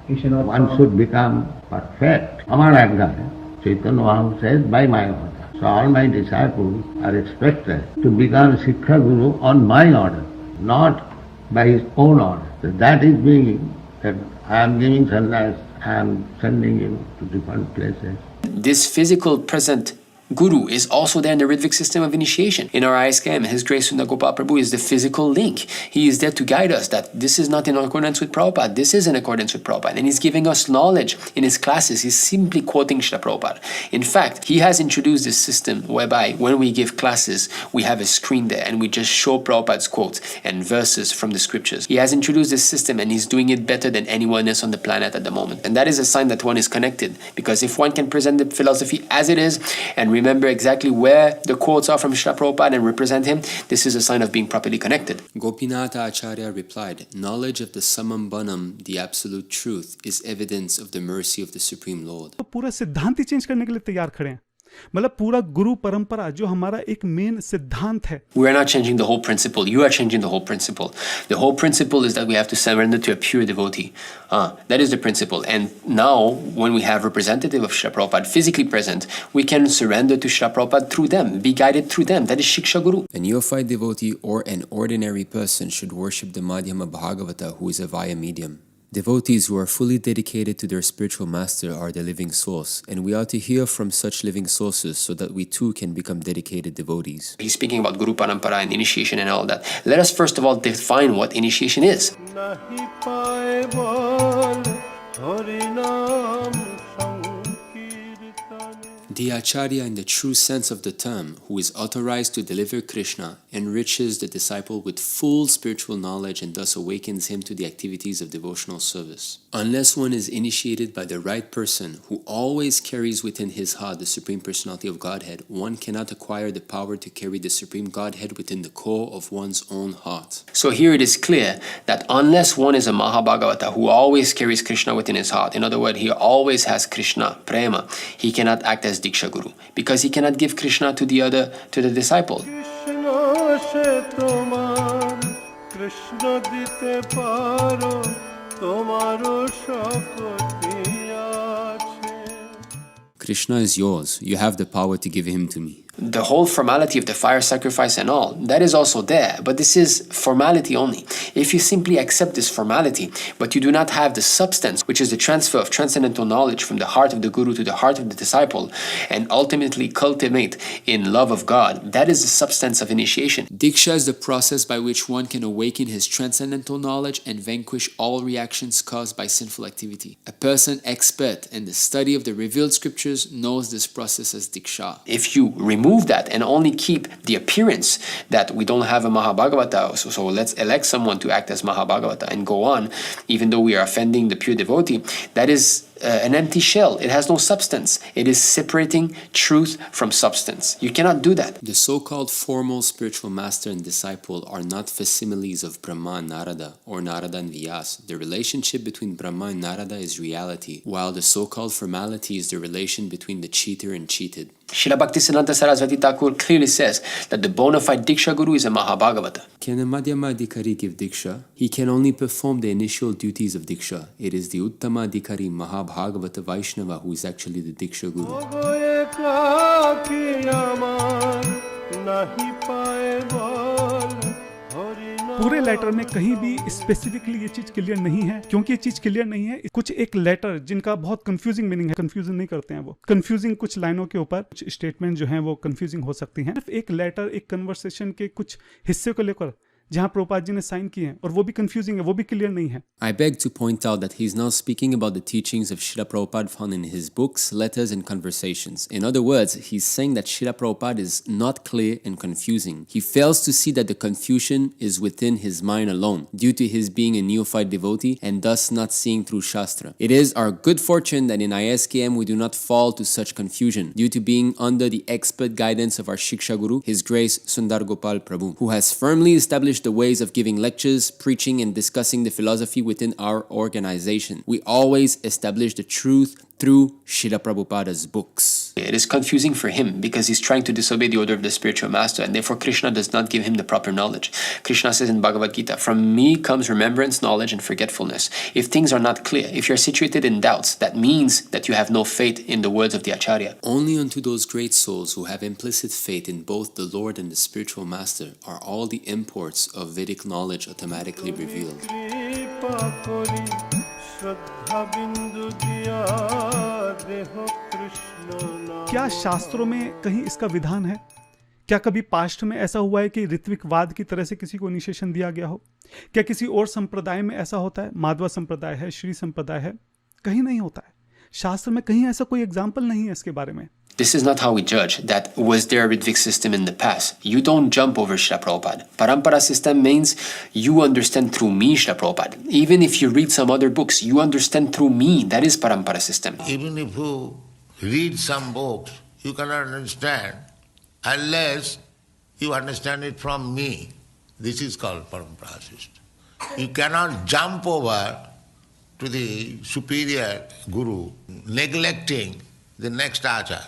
Speaker 5: One should become perfect. Amar Agya, Chaitanya Mahaprabhu says, by my order. So all my disciples are expected to become Śikṣā-guru on my order, not by his own order. So that is meaning that I am giving sannyas, I am sending you to different places.
Speaker 2: This physical present Guru is also there in the Ritvik system of initiation. In our ISKM, His Grace Sundar Gopal Prabhu is the physical link. He is there to guide us that this is not in accordance with Prabhupada, this is in accordance with Prabhupada. And he's giving us knowledge in his classes. He's simply quoting Śrīla Prabhupada. In fact, he has introduced this system whereby when we give classes, we have a screen there and we just show Prabhupada's quotes and verses from the scriptures. He has introduced this system and he's doing it better than anyone else on the planet at the moment. And that is a sign that one is connected, because if one can present the philosophy as it is and remember exactly where the quotes are from Śrīla Prabhupāda and represent him, this is a sign of being properly connected.
Speaker 4: Gopinatha Ācārya replied, knowledge of the Samam Banam, the absolute truth, is evidence of the mercy of the Supreme Lord.
Speaker 3: तो पूरा सिद्धांत ही change करने के लिए तैयार खड़े हैं. मतलब पूरा गुरु परंपरा जो हमारा एक मेन सिद्धांत है.
Speaker 2: We are not changing the whole principle. You are changing the whole principle. The whole principle is that we have to surrender to a pure devotee. That is the principle. And now, when we have representative of Śrīla Prabhupāda physically present, we can surrender to Śrīla Prabhupāda through them, be guided through them. That is Śikṣā-guru.
Speaker 4: A neophyte devotee or an ordinary person should worship the Madhyama-bhāgavata, who is a vaya medium. Devotees who are fully dedicated to their spiritual master are the living source, and we ought to hear from such living sources so that we too can become dedicated devotees.
Speaker 2: He's speaking about Guru Paramparā and initiation and all that. Let us first of all define what initiation is.
Speaker 4: The Ācārya, in the true sense of the term, who is authorized to deliver Krishna, enriches the disciple with full spiritual knowledge and thus awakens him to the activities of devotional service. Unless one is initiated by the right person who always carries within his heart the Supreme Personality of Godhead, one cannot acquire the power to carry the Supreme Godhead within the core of one's own heart.
Speaker 2: So here it is clear that unless one is a Mahā-bhāgavata who always carries Krishna within his heart, in other words, he always has Krishna, prema, he cannot act as Dīkṣā-guru, because he cannot give Krishna to the disciple.
Speaker 4: Krishna is yours. You have the power to give him to me.
Speaker 2: The whole formality of the fire sacrifice and all, that is also there, but this is formality only. If you simply accept this formality, but you do not have the substance, which is the transfer of transcendental knowledge from the heart of the Guru to the heart of the disciple, and ultimately cultivate in love of God, that is the substance of initiation.
Speaker 4: Dīkṣā is the process by which one can awaken his transcendental knowledge and vanquish all reactions caused by sinful activity. A person expert in the study of the revealed scriptures knows this process as Dīkṣā.
Speaker 2: If you remove that and only keep the appearance that we don't have a Mahā-bhāgavata, so let's elect someone to act as Mahā-bhāgavata and go on, even though we are offending the pure devotee, that is an empty shell. It has no substance. It is separating truth from substance. You cannot do that.
Speaker 4: The so-called formal spiritual master and disciple are not facsimiles of Brahma and Narada or Narada and Vyasa. The relationship between Brahma and Narada is reality, while the so-called formality is the relation between the cheater and cheated.
Speaker 2: Śrīla Bhakti-siddhanta Sarasvati Thakur clearly says that the bona fide Dīkṣā-guru is a Mahā-bhāgavata.
Speaker 4: Can a Madhyama Adhikari give Dīkṣā? He can only perform the initial duties of Dīkṣā. It is the Uttama Adhikari Mahā-bhāgavata Vaiṣṇava who is actually the Dīkṣā-guru.
Speaker 3: पूरे letter में कहीं भी specifically ये चीज clear नहीं है, क्योंकि ये चीज क्लियर नहीं है। कुछ एक लेटर जिनका बहुत कंफ्यूजिंग मीनिंग है, कंफ्यूजन नहीं करते हैं वो, कंफ्यूजिंग कुछ लाइनों के ऊपर कुछ स्टेटमेंट जो हैं वो कंफ्यूजिंग हो सकती हैं। सिर्फ एक लेटर एक कन्वर्सेशन के कुछ हिस्से को लेकर जहां प्रभुपाद जी ने साइन किए हैं और वो भी कंफ्यूजिंग है, वो भी क्लियर नहीं है।
Speaker 4: I beg to point out that he is now speaking about the teachings of Śrīla Prabhupāda found in his books, letters and conversations. In other words, he's saying that Śrīla Prabhupāda is not clear and confusing. He fails to see that the confusion is within his mind alone, due to his being a neophyte devotee and thus not seeing through Śāstra. It is our good fortune that in ISKM we do not fall to such confusion, due to being under the expert guidance of our Śikṣā-guru, His Grace Sundar Gopal Prabhu, who has firmly established the ways of giving lectures, preaching and discussing the philosophy within our organization. We always establish the truth through Śrīla Prabhupāda's books.
Speaker 2: It is confusing for him because he's trying to disobey the order of the spiritual master, and therefore Krishna does not give him the proper knowledge. Krishna says in Bhagavad Gita, "From me comes remembrance, knowledge and forgetfulness." If things are not clear, if you're situated in doubts, that means that you have no faith in the words of the Ācārya.
Speaker 4: Only unto those great souls who have implicit faith in both the Lord and the spiritual master are all the imports of Vedic knowledge automatically revealed.
Speaker 3: क्या शास्त्रों में कहीं इसका विधान है? क्या कभी past में ऐसा हुआ है कि ऋत्विक वाद की तरह से किसी को इनिशिएशन दिया गया हो? क्या किसी और संप्रदाय में ऐसा होता है? माधवा संप्रदाय है, श्री संप्रदाय है, कहीं नहीं होता है। शास्त्र में कहीं ऐसा कोई एग्जाम्पल नहीं है इसके बारे में।
Speaker 2: This is not how we judge that was there a Ritvik system in the past. You don't jump over Śrīla Prabhupāda. Paramparā system means you understand through me, Śrīla Prabhupāda. Even if you read some other books, you understand through me. That is Paramparā system.
Speaker 5: Even if you read some books, you cannot understand unless you understand it from me. This is called Paramparā system. You cannot jump over to the superior guru, neglecting the next Ācārya,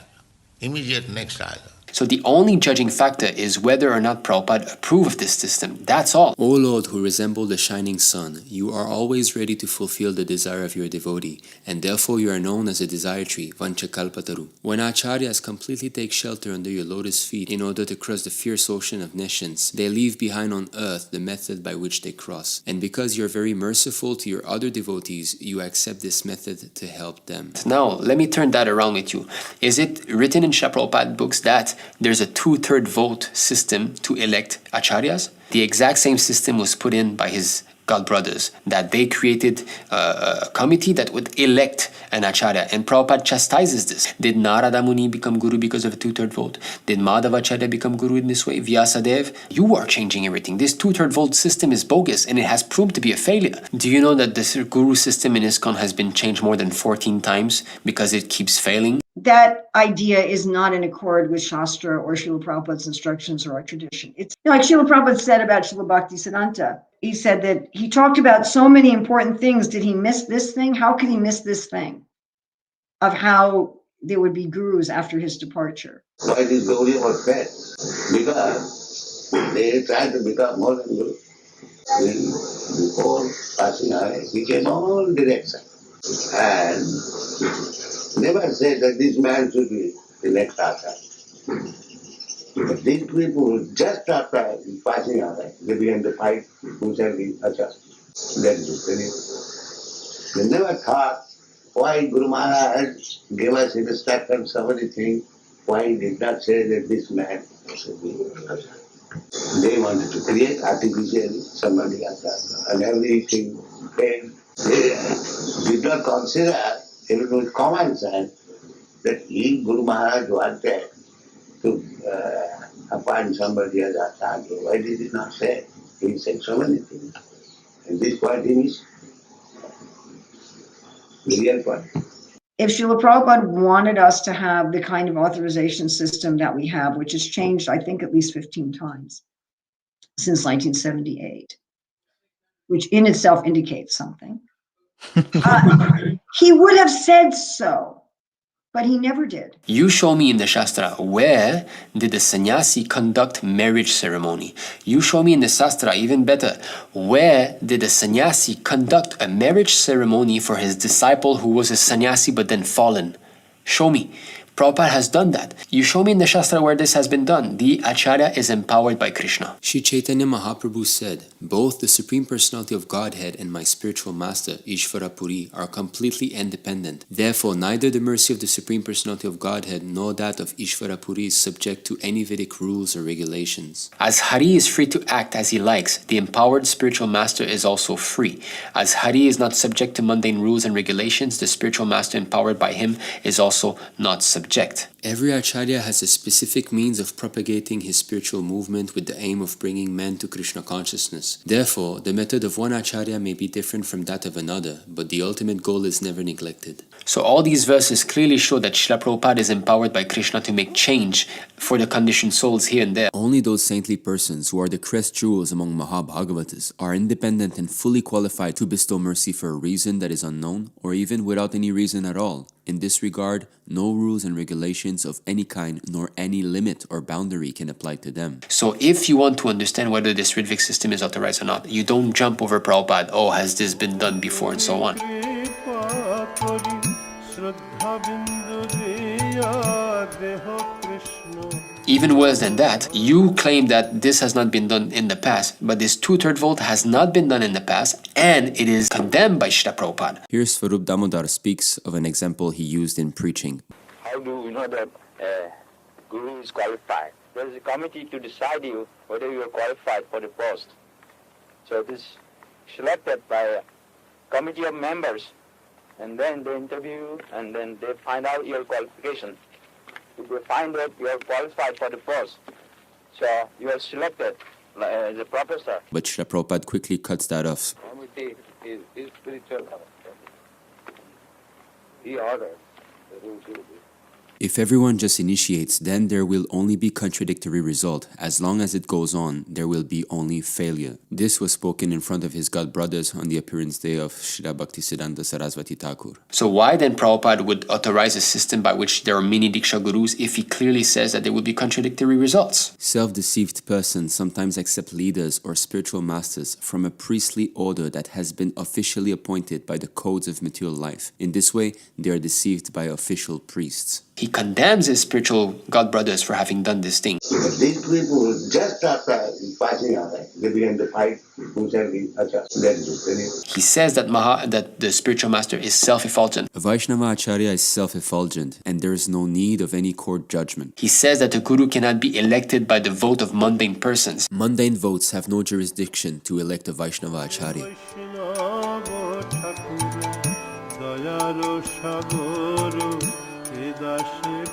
Speaker 5: immediate next Ācārya.
Speaker 2: So the only judging factor is whether or not Prabhupada approve of this system. That's all.
Speaker 4: O Lord, who resemble the shining sun, you are always ready to fulfill the desire of your devotee, and therefore you are known as a desire tree, Vanchakalpataru. When Acharyas completely take shelter under your lotus feet in order to cross the fierce ocean of nescience, they leave behind on earth the method by which they cross. And because you are very merciful to your other devotees, you accept this method to help them.
Speaker 2: Now, let me turn that around with you. Is it written in Śrīla Prabhupada books that there's a 2/3 vote system to elect acharyas? The exact same system was put in by his Godbrothers that they created a committee that would elect an Ācārya, and Prabhupada chastises this. Did Narada Muni become Guru because of a 2/3 vote? Did Madhavacharya become Guru in this way? Vyasadev? You are changing everything. This 2/3 vote system is bogus and it has proved to be a failure. Do you know that this Guru system in ISKCON has been changed more than 14 times because it keeps failing?
Speaker 10: That idea is not in accord with Śāstra or Śrīla Prabhupāda's instructions or our tradition. It's like Śrīla Prabhupada said about Śrīla Bhaktisiddhanta. He said that he talked about so many important things. Did he miss this thing? How could he miss this thing? Of how there would be gurus after his departure.
Speaker 5: Why this Gauri was bad? Because they tried to become more than Guru. Before passing away, he came all direction. And never said that this man should be the next Ācārya. But these people, just after passing away, they began to fight who shall be Ācārya. That is it. They never thought why Guru Maharaj gave us instructions, so many things, why he did not say that this man should be Ācārya. They wanted to create artificially somebody Ācārya, and everything came. They did not consider, even with common sense, that he, Guru Maharaj, wanted to appoint somebody as Ācārya. Why did he not say? He said so many things. And this point he missed. The real point.
Speaker 10: If Śrīla Prabhupada wanted us to have the kind of authorization system that we have, which has changed, I think, at least 15 times since 1978, which in itself indicates something, he would have said so, but he never did.
Speaker 2: You show me in the Śāstra where did the sannyasi conduct marriage ceremony. You show me in the Śāstra, even better, where did the sannyasi conduct a marriage ceremony for his disciple who was a sannyasi but then fallen. Show me. Prabhupada has done that. You show me in the Śāstra where this has been done. The Ācārya is empowered by Krishna.
Speaker 4: Sri Chaitanya Mahaprabhu said, both the Supreme Personality of Godhead and my spiritual master, Ishvara Puri, are completely independent. Therefore, neither the mercy of the Supreme Personality of Godhead nor that of Ishvara Puri is subject to any Vedic rules or regulations.
Speaker 2: As Hari is free to act as he likes, the empowered spiritual master is also free. As Hari is not subject to mundane rules and regulations, the spiritual master empowered by him is also not subject.
Speaker 4: Every Ācārya has a specific means of propagating his spiritual movement with the aim of bringing men to Krishna consciousness. Therefore, the method of one Ācārya may be different from that of another, but the ultimate goal is never neglected.
Speaker 2: So all these verses clearly show that Śrīla Prabhupāda is empowered by Krishna to make change for the conditioned souls here and there.
Speaker 4: Only those saintly persons who are the crest jewels among Mahā-bhāgavatas are independent and fully qualified to bestow mercy for a reason that is unknown or even without any reason at all. In this regard, no rules and regulations of any kind nor any limit or boundary can apply to them.
Speaker 2: So if you want to understand whether this Ritvik system is authorized or not, you don't jump over Prabhupada, oh, has this been done before, and so on. Even worse than that, you claim that this has not been done in the past, but this 2/3 vote has not been done in the past, and it is condemned by Śrīla Prabhupāda.
Speaker 4: Here Svarup Damodar speaks of an example he used in preaching.
Speaker 11: How do we know that Guru is qualified? There is a committee to decide you whether you are qualified for the post. So it is selected by a committee of members, and then they interview, and then they find out your qualification. If they find that you are qualified for the post, so you are selected as a professor.
Speaker 4: But Śrīla Prabhupāda quickly cuts that off.
Speaker 11: Committee is spiritual. He orders the rules will be.
Speaker 4: If everyone just initiates, then there will only be contradictory result. As long as it goes on, there will be only failure. This was spoken in front of his Godbrothers on the appearance day of Śrīla Bhaktisiddhanta Saraswati Thakur.
Speaker 2: So why then Prabhupada would authorize a system by which there are many dīkṣā-gurus if he clearly says that there will be contradictory results?
Speaker 4: Self-deceived persons sometimes accept leaders or spiritual masters from a priestly order that has been officially appointed by the codes of material life. In this way, they are deceived by official priests.
Speaker 2: He condemns his spiritual godbrothers for having done this thing.
Speaker 5: These people, just after passing away, they began to fight who shall be Ācārya.
Speaker 2: He says that that the spiritual master is self-effulgent.
Speaker 4: A Vaishnava Ācārya is self-effulgent, and there is no need of any court judgment.
Speaker 2: He says that a guru cannot be elected by the vote of mundane persons.
Speaker 4: Mundane votes have no jurisdiction to elect a Vaishnava Ācārya.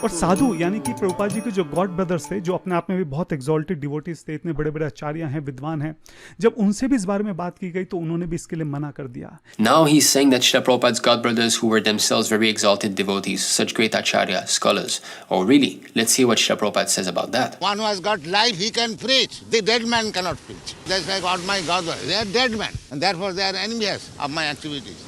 Speaker 3: और साधु यानी कि प्रभुपाद जी के जो God brothers थे, जो अपने आप में भी बहुत एक्सॉल्टेड डिवोटीज थे, इतने बड़े बड़े आचार्य हैं, विद्वान हैं, जब उनसे भी इस बारे में बात की गई तो उन्होंने भी इसके लिए मना कर दिया.
Speaker 2: Now he's saying that Śrīla Prabhupāda's god brothers, who were themselves very exalted devotees, such great Ācārya, scholars. Oh really? Let's see what Śrīla Prabhupāda says about that.
Speaker 5: One who has got life, he can preach. The dead man cannot preach. That's like all my godbrothers. They are dead men, and therefore they are enemies of my activities.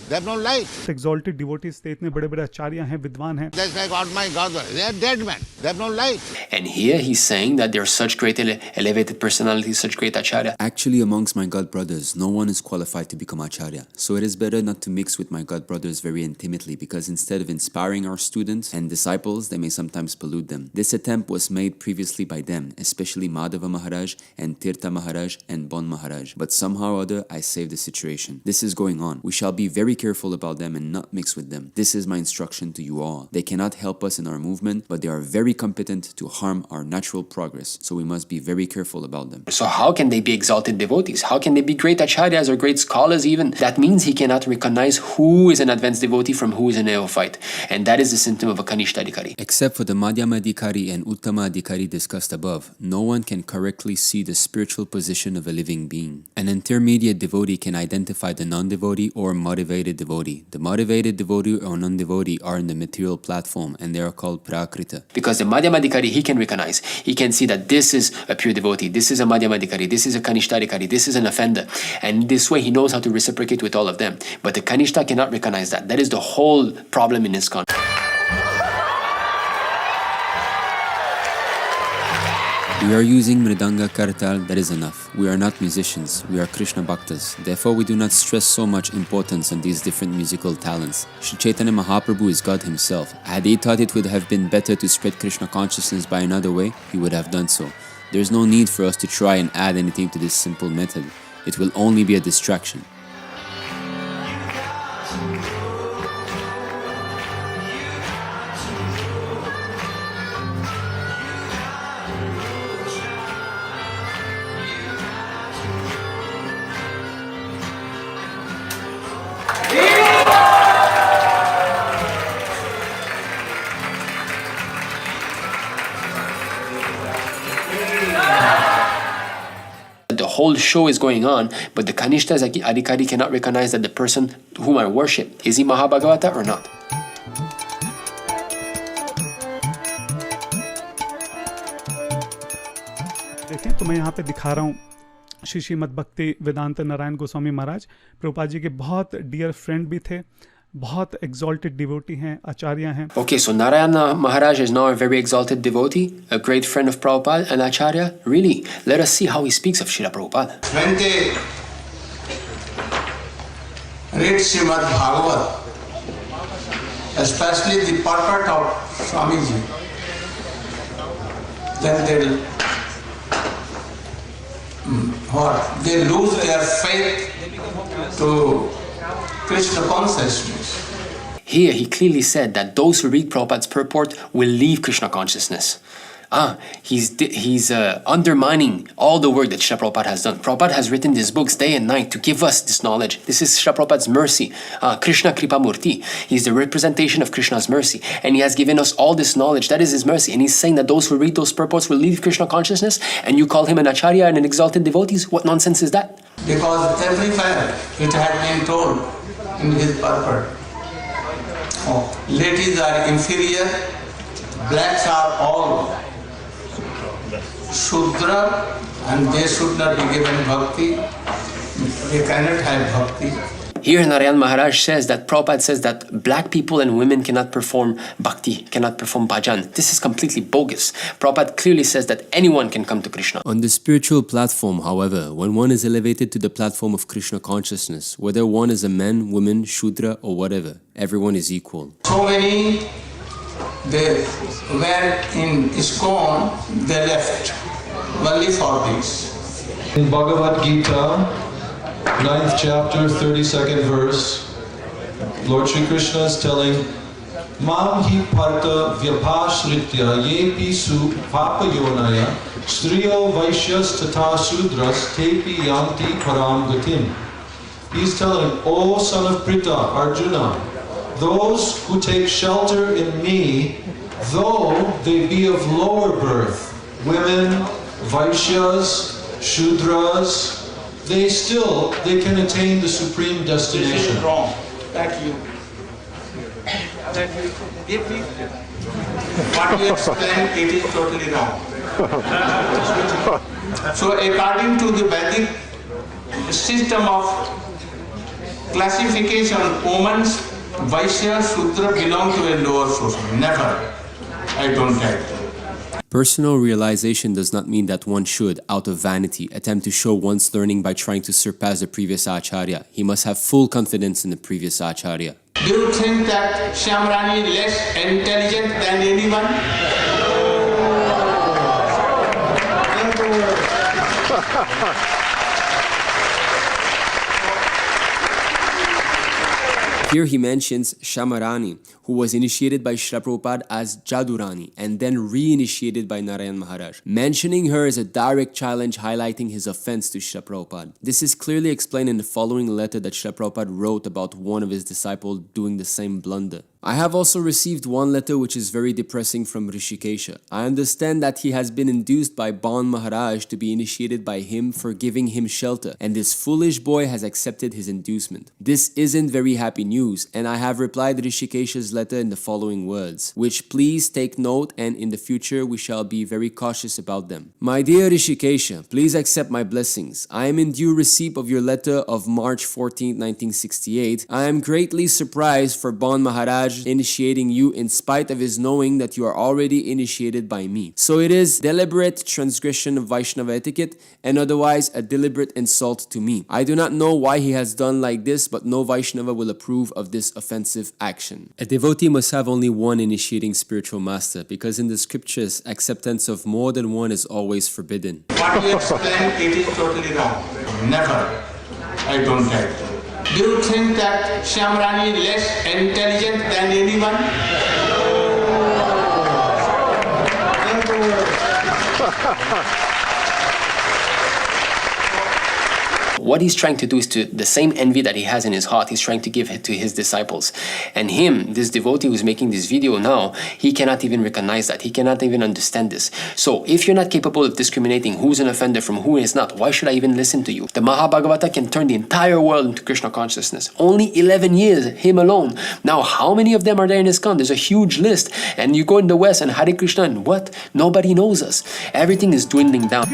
Speaker 5: They have no life.
Speaker 3: Exalted devotees थे, इतने बड़े बड़े आचार्य हैं, विद्वान हैं.
Speaker 5: That's like all my godbrothers. They are dead men. They have no life.
Speaker 2: And here he's saying that there are such great elevated personalities, such great Ācārya.
Speaker 4: Actually, amongst my god brothers, no one is qualified to become Ācārya. So it is better not to mix with my god brothers very intimately, because instead of inspiring our students and disciples, they may sometimes pollute them. This attempt was made previously by them, especially Madhava Maharaj and Tirtha Maharaj and Bona Maharaj. But somehow or other, I saved the situation. This is going on. We shall be very careful about them and not mix with them. This is my instruction to you all. They cannot help us in our movement, but they are very competent to harm our natural progress. So we must be very careful about them.
Speaker 2: So how can they be exalted devotees? How can they be great acharyas or great scholars even? That means he cannot recognize who is an advanced devotee from who is a neophyte. And that is the symptom of a Kanishta Adhikari.
Speaker 4: Except for the Madhyama Adhikari and Uttama Adhikari discussed above, no one can correctly see the spiritual position of a living being. An intermediate devotee can identify the non-devotee or motivated devotee. The motivated devotee or non-devotee are in the material platform, and they are called prakrita.
Speaker 2: Because the Madhyama Adhikari, he can recognize. He can see that this is a pure devotee, this is a Madhyama Adhikari, this is a Kanishta Adhikari, this is an offender. And this way he knows how to reciprocate with all of them. But the Kanishta cannot recognize that. That is the whole problem in ISKCON.
Speaker 4: We are using Mridanga Kartal, that is enough. We are not musicians, we are Krishna Bhaktas. Therefore we do not stress so much importance on these different musical talents. Sri Chaitanya Mahaprabhu is God himself. Had he thought it would have been better to spread Krishna consciousness by another way, he would have done so. There is no need for us to try and add anything to this simple method. It will only be a distraction.
Speaker 2: The whole show is going on, but the Kanishta Adhikari cannot recognize that the person whom I worship, is he Mahā-bhāgavata or not?
Speaker 3: देखें तो मैं यहाँ पे दिखा रहा हूँ श्री श्रीमद् भक्ति वेदांत नारायण गोस्वामी महाराज, प्रभुपाद जी के बहुत डियर फ्रेंड भी थे, बहुत exalted devotee हैं, आचार्य हैं.
Speaker 2: Okay, so Nārāyaṇa Mahārāja is now a very exalted devotee, a great friend of Prabhupada and Ācārya. Really? Let us see how he speaks of Śrīla Prabhupāda.
Speaker 5: When they read Śrīmad Bhāgavata, especially the purport of Swamiji, then they lose their faith to Krishna consciousness.
Speaker 2: Here he clearly said that those who read Prabhupada's purport will leave Krishna consciousness. He's undermining all the work that Śrīla Prabhupada has done. Prabhupada has written these books day and night to give us this knowledge. This is Śrīla Prabhupada's mercy. Krishna Kripa Murti. He's the representation of Krishna's mercy. And he has given us all this knowledge. That is his mercy. And he's saying that those who read those purports will leave Krishna consciousness, and you call him an Ācārya and an exalted devotee? What nonsense is that?
Speaker 5: Because everywhere it had been told in his purport. Ladies are inferior, blacks are all Shudra, and they should not be given bhakti. They cannot have bhakti.
Speaker 2: Here Nārāyaṇa Mahārāja says that Prabhupada says that black people and women cannot perform bhakti, cannot perform bhajan. This is completely bogus. Prabhupada clearly says that anyone can come to Krishna.
Speaker 4: On the spiritual platform, however, when one is elevated to the platform of Krishna consciousness, whether one is a man, woman, Shudra or whatever, everyone is equal.
Speaker 5: So many
Speaker 12: they were in ISKCON, they left only for this.
Speaker 13: In Bhagavad Gita, 9th chapter, 32nd verse, Lord Sri Krishna is telling, Mam hi parta vyapashritya yepi su papayonaya striyo vaishyas tata sudras tepi yanti param gatim. He's telling, O son of Pritha, Arjuna, those who take shelter in me, though they be of lower birth, women, Vaishyas, Shudras, they can attain the supreme destination.
Speaker 12: This is wrong. That you what you explain, it is totally wrong. So according to the Vedic system of classification, women, Vaishya, Shudra belong to a lower social. Never. I don't get it.
Speaker 4: Personal realization does not mean that one should, out of vanity, attempt to show one's learning by trying to surpass the previous Ācārya. He must have full confidence in the previous Ācārya.
Speaker 12: Do you think that Shyamrani is less intelligent than anyone?
Speaker 4: Here he mentions Shyamrani, who was initiated by Śrīla Prabhupāda as Jadurani and then re-initiated by Nārāyaṇa Mahārāja. Mentioning her is a direct challenge highlighting his offense to Śrīla Prabhupāda. This is clearly explained in the following letter that Śrīla Prabhupāda wrote about one of his disciples doing the same blunder. I have also received one letter which is very depressing from Ṛshikesha. I understand that he has been induced by Bona Maharaj to be initiated by him for giving him shelter, and this foolish boy has accepted his inducement. This isn't very happy news, and I have replied Ṛshikesha's letter in the following words, which please take note, and in the future we shall be very cautious about them. My dear Ṛshikesha, please accept my blessings. I am in due receipt of your letter of March 14, 1968. I am greatly surprised for Bona Maharaj initiating you in spite of his knowing that you are already initiated by me. So it is deliberate transgression of Vaiṣṇava etiquette and otherwise a deliberate insult to me. I do not know why he has done like this, but no Vaishnava will approve of this offensive action. A devotee must have only one initiating spiritual master because in the scriptures, acceptance of more than one is always forbidden.
Speaker 12: What you explain, it is totally wrong. Never. I don't get it. Do you think that Shyamrani is less intelligent than anyone?
Speaker 2: What he's trying to do is to the same envy that he has in his heart, he's trying to give it to his disciples. And him, this devotee who's making this video now, he cannot even recognize that. He cannot even understand this. So if you're not capable of discriminating who's an offender from who is not, why should I even listen to you? The Mahā-bhāgavata can turn the entire world into Krishna consciousness. Only 11 years, him alone. Now, how many of them are there in ISKCON? There's a huge list. And you go in the West and Hare Krishna and what? Nobody knows us. Everything is dwindling down.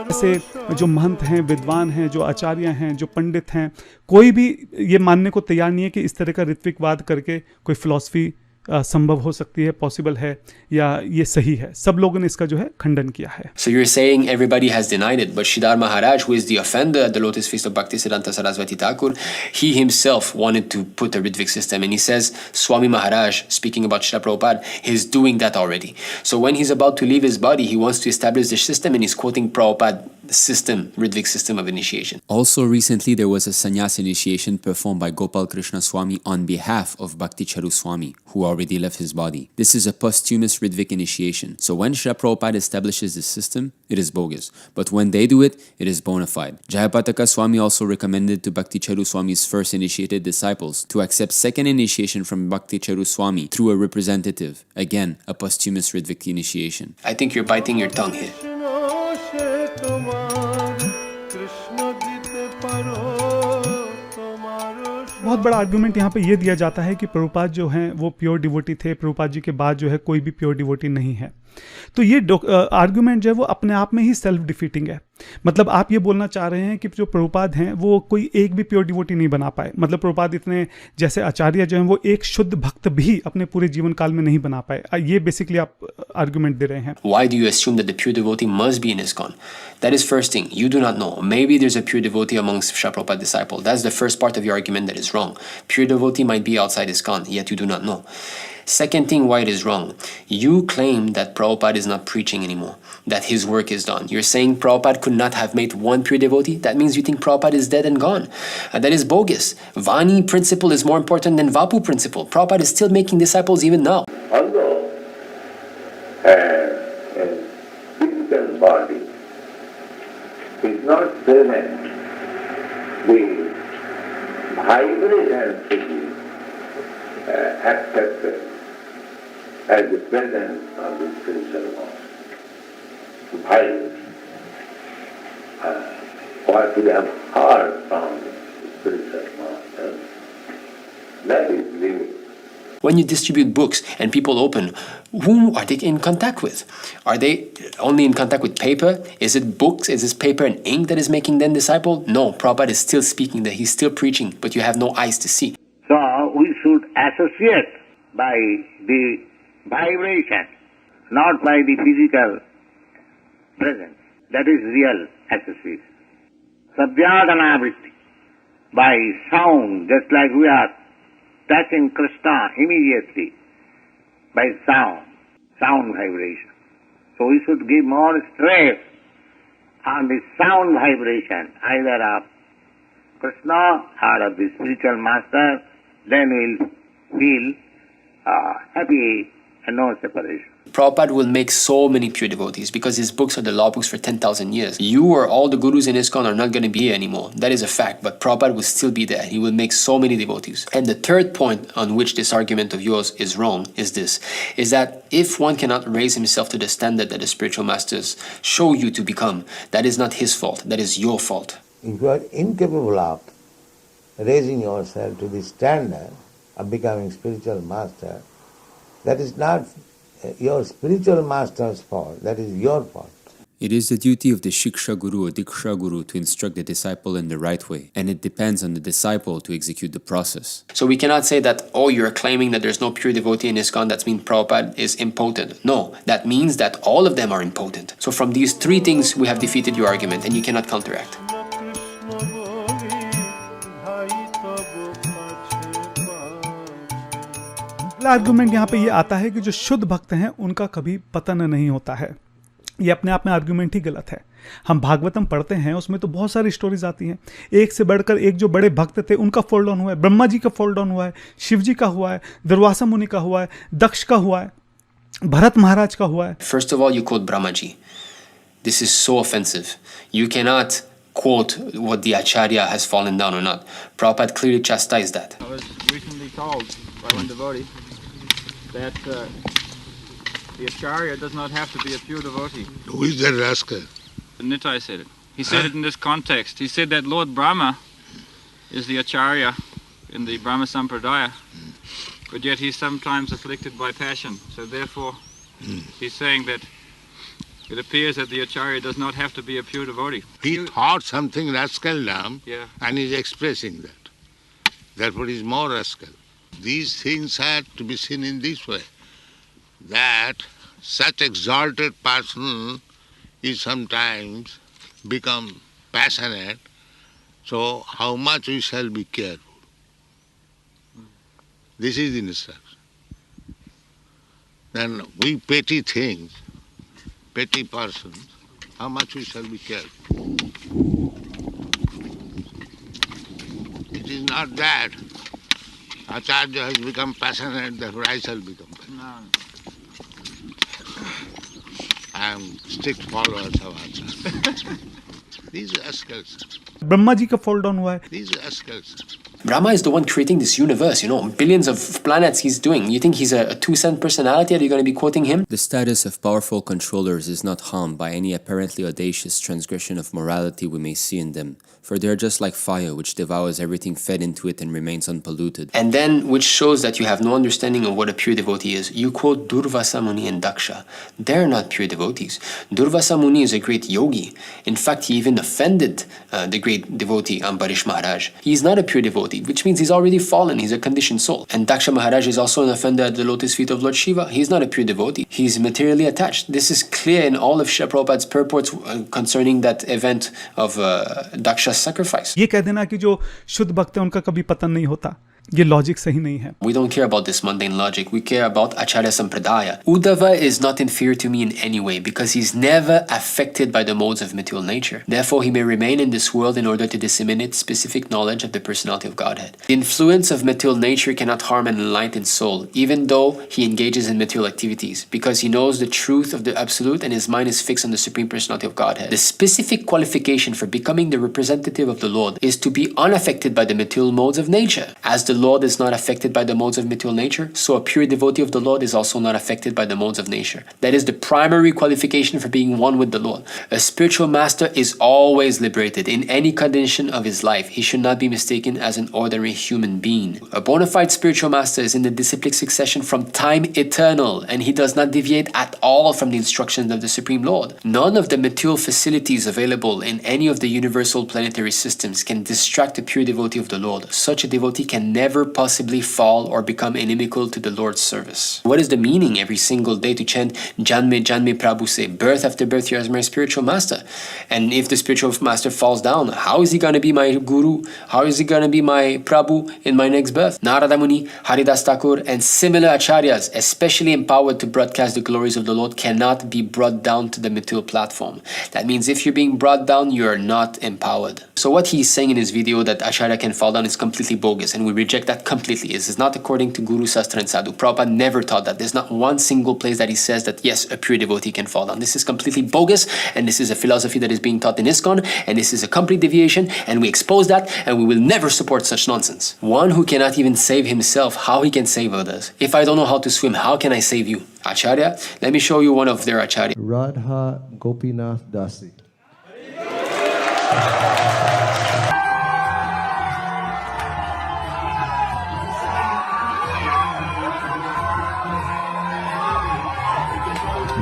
Speaker 3: ऐसे जो महंत हैं, विद्वान हैं, जो आचार्य हैं, जो पंडित हैं, कोई भी ये मानने को तैयार नहीं है कि इस तरह का ऋत्विकवाद करके कोई फिलॉसफी संभव हो सकती है, पॉसिबल है या ये सही है. सब लोगों ने इसका जो है खंडन किया है.
Speaker 2: So you're saying everybody has denied it, but Sridhar Maharaj, who is the offender at the Lotus Feast of Bhaktisiddhanta Saraswati Thakur, he himself wanted to put a Ṛtvik system, and he says Swami Maharaj, speaking about Śrīla Prabhupāda, he's doing that already. So when he's about to leave his body, he wants to establish the system, and he's quoting Prabhupada system, Ṛtvik system of initiation.
Speaker 4: Also recently there was a sannyas initiation performed by Gopal Krishna Swami on behalf of Bhakti Charu Swami, who already left his body. This is a posthumous Ṛtvik initiation. So when Śrīla Prabhupāda establishes this system, it is bogus. But when they do it, it is bona fide. Jayapataka Swami also recommended to Bhakti Charu Swami's first initiated disciples to accept second initiation from Bhakti Charu Swami through a representative. Again, a posthumous Ṛtvik initiation.
Speaker 2: I think you're biting your tongue here.
Speaker 3: बहुत बड़ा argument यहाँ पे ये दिया जाता है कि प्रभुपाद जो हैं वो प्योर डिवोटी थे, प्रभुपाद जी के बाद जो है कोई भी प्योर डिवोटी नहीं है. तो ये आर्गुमेंट जो है वो अपने आप में ही सेल्फ डिफीटिंग है. मतलब आप ये बोलना चाह रहे हैं कि जो प्रभुपाद हैं वो कोई एक भी प्योर डिवोटी नहीं बना पाए, मतलब प्रभुपाद इतने जैसे आचार्य जो हैं वो एक शुद्ध भक्त भी अपने पूरे जीवन काल में नहीं बना पाए, ये बेसिकली आप आर्गुमेंट दे रहे हैं.
Speaker 2: Why do you assume that the pure devotee must be in ISKCON? That is first thing. You do not know. Maybe there's a pure devotee amongst Śrīla Prabhupāda disciples. That's the first part of your argument that is wrong. Pure devotee might be outside ISKCON, yet you do not know. Second thing why it is wrong. You claim that Prabhupada is not preaching anymore, that his work is done. You're saying Prabhupada could not have made one pure devotee? That means you think Prabhupada is dead and gone. That is bogus. Vani principle is more important than Vapu principle. Prabhupada is still making disciples even now.
Speaker 5: Although a physical body is not present, the vibration to be accepted as the presence of the spiritual master. Vibration. What we have heard from the spiritual master, that is living.
Speaker 2: When you distribute books and people open, whom are they in contact with? Are they only in contact with paper? Is it books? Is this paper and ink that is making them disciple? No, Prabhupada is still speaking there. He's still preaching, but you have no eyes to see.
Speaker 5: So we should associate by the vibration, not by the physical presence. That is real association. Sabhyādanavritti, by sound, just like we are touching Krishna immediately by sound vibration. So we should give more stress on the sound vibration, either of Krishna or of the spiritual master, then we'll feel happy and no separation.
Speaker 2: Prabhupada will make so many pure devotees because his books are the law books for 10,000 years. You or all the gurus in ISKCON are not going to be here anymore. That is a fact, but Prabhupada will still be there. He will make so many devotees. And the third point on which this argument of yours is wrong is this, is that if one cannot raise himself to the standard that the spiritual masters show you to become, that is not his fault, that is your fault.
Speaker 14: If you are incapable of raising yourself to the standard of becoming spiritual master, that is not your spiritual master's fault, that is your fault.
Speaker 4: It is the duty of the Śikṣā-guru or dīkṣā-guru to instruct the disciple in the right way, and it depends on the disciple to execute the process.
Speaker 2: So we cannot say that, oh, you're claiming that there's no pure devotee in ISKCON, that means Prabhupada is impotent. No, that means that all of them are impotent. So from these three things, we have defeated your argument, and you cannot counteract.
Speaker 3: अगला argument यहाँ पे ये आता है कि जो शुद्ध भक्त हैं उनका कभी पतन नहीं होता है. ये अपने आप में आर्गुमेंट ही गलत है. हम भागवतम पढ़ते हैं, उसमें तो बहुत सारी स्टोरीज आती हैं. एक से बढ़कर एक जो बड़े भक्त थे उनका फॉल डाउन हुआ है. ब्रह्मा जी का फॉल डाउन हुआ है, शिव जी का हुआ है, दुर्वासा मुनि का हुआ है, दक्ष का हुआ है, भरत महाराज का हुआ है.
Speaker 2: First of all, you quote Brahmaji. This is so offensive. You cannot quote what the Ācārya has fallen down or not. Prabhupada clearly chastised that.
Speaker 15: I was recently told by one devotee that the Ācārya does not have to be a pure devotee.
Speaker 5: Who is that rascal?
Speaker 15: Nitāi said it. He said it in this context. He said that Lord Brahma is the Ācārya in the Brahma Sampradaya, but yet he's sometimes afflicted by passion. So therefore, he's saying that it appears that the Ācārya does not have to be a pure devotee.
Speaker 5: He thought something rascal now,
Speaker 15: Yeah.
Speaker 5: and he's expressing that. Therefore he is more rascal. These things had to be seen in this way, that such exalted person is sometimes become passionate, so how much we shall be careful. This is the instruction. Then we petty things, petty persons, how much we shall be careful. It is not that Ācārya has become passionate, therefore I shall become passionate.
Speaker 15: No.
Speaker 5: I am strict followers of Ācārya. These rascals.
Speaker 3: Brahma ji का fall down हुआ है.
Speaker 5: These rascals.
Speaker 2: Brahma is the one creating this universe, billions of planets he's doing. You think he's a 2-cent personality? Are you going to be quoting him?
Speaker 4: The status of powerful controllers is not harmed by any apparently audacious transgression of morality we may see in them. for they are just like fire which devours everything fed into it and remains unpolluted.
Speaker 2: And then, which shows that you have no understanding of what a pure devotee is, you quote Durvasa Muni and Daksha. They're not pure devotees. Durvasa Muni is a great yogi. In fact, he even offended the great devotee Ambarish Maharaj. He's not a pure devotee, which means he's already fallen, he's a conditioned soul. And Daksha Maharaj is also an offender at the lotus feet of Lord Shiva. He's not a pure devotee. He's materially attached. This is clear in all of Śrīla Prabhupāda's purports concerning that event of Daksha's sacrifice.
Speaker 3: ये कह देना कि जो शुद्ध भक्त है उनका कभी पतन नहीं होता, ये लॉजिक सही नहीं है.
Speaker 2: We don't care about this mundane logic. We care about Ācārya Sampradaya. Uddhava is not inferior to me in any way because he's never affected by the modes of material nature. Therefore, he may remain in this world in order to disseminate specific knowledge of the personality of Godhead. The influence of material nature cannot harm an enlightened soul, even though he engages in material activities, because he knows the truth of the Absolute and his mind is fixed on the Supreme Personality of Godhead. The specific qualification for becoming the representative of the Lord is to be unaffected by the material modes of nature. As the Lord is not affected by the modes of material nature, so a pure devotee of the Lord is also not affected by the modes of nature. That is the primary qualification for being one with the Lord. A spiritual master is always liberated in any condition of his life. He should not be mistaken as an ordinary human being. A bona fide spiritual master is in the disciplic succession from time eternal, and he does not deviate at all from the instructions of the Supreme Lord. None of the material facilities available in any of the universal planetary systems can distract a pure devotee of the Lord. Such a devotee can never possibly fall or become inimical to the Lord's service. What is the meaning every single day to chant Janme Janme Prabhu, say birth after birth you are my spiritual master? And if the spiritual master falls down, how is he going to be my guru? How is he going to be my Prabhu in my next birth? Narada Muni, Haridas Thakur and similar acharyas, especially empowered to broadcast the glories of the Lord, cannot be brought down to the material platform. That means if you're being brought down, you are not empowered. So what he's saying in his video that Ācārya can fall down is completely bogus, and we reject that completely. This is not according to Guru, Śāstra and Sadhu. Prabhupada never taught that. There's not one single place that he says that yes, a pure devotee can fall down. This is completely bogus, and this is a philosophy that is being taught in ISKCON, and this is a complete deviation, and we expose that, and we will never support such nonsense. One who cannot even save himself, how he can save others? If I don't know how to swim, how can I save you? Ācārya, let me show you one of their Ācārya.
Speaker 13: Radha Gopinath Dasi.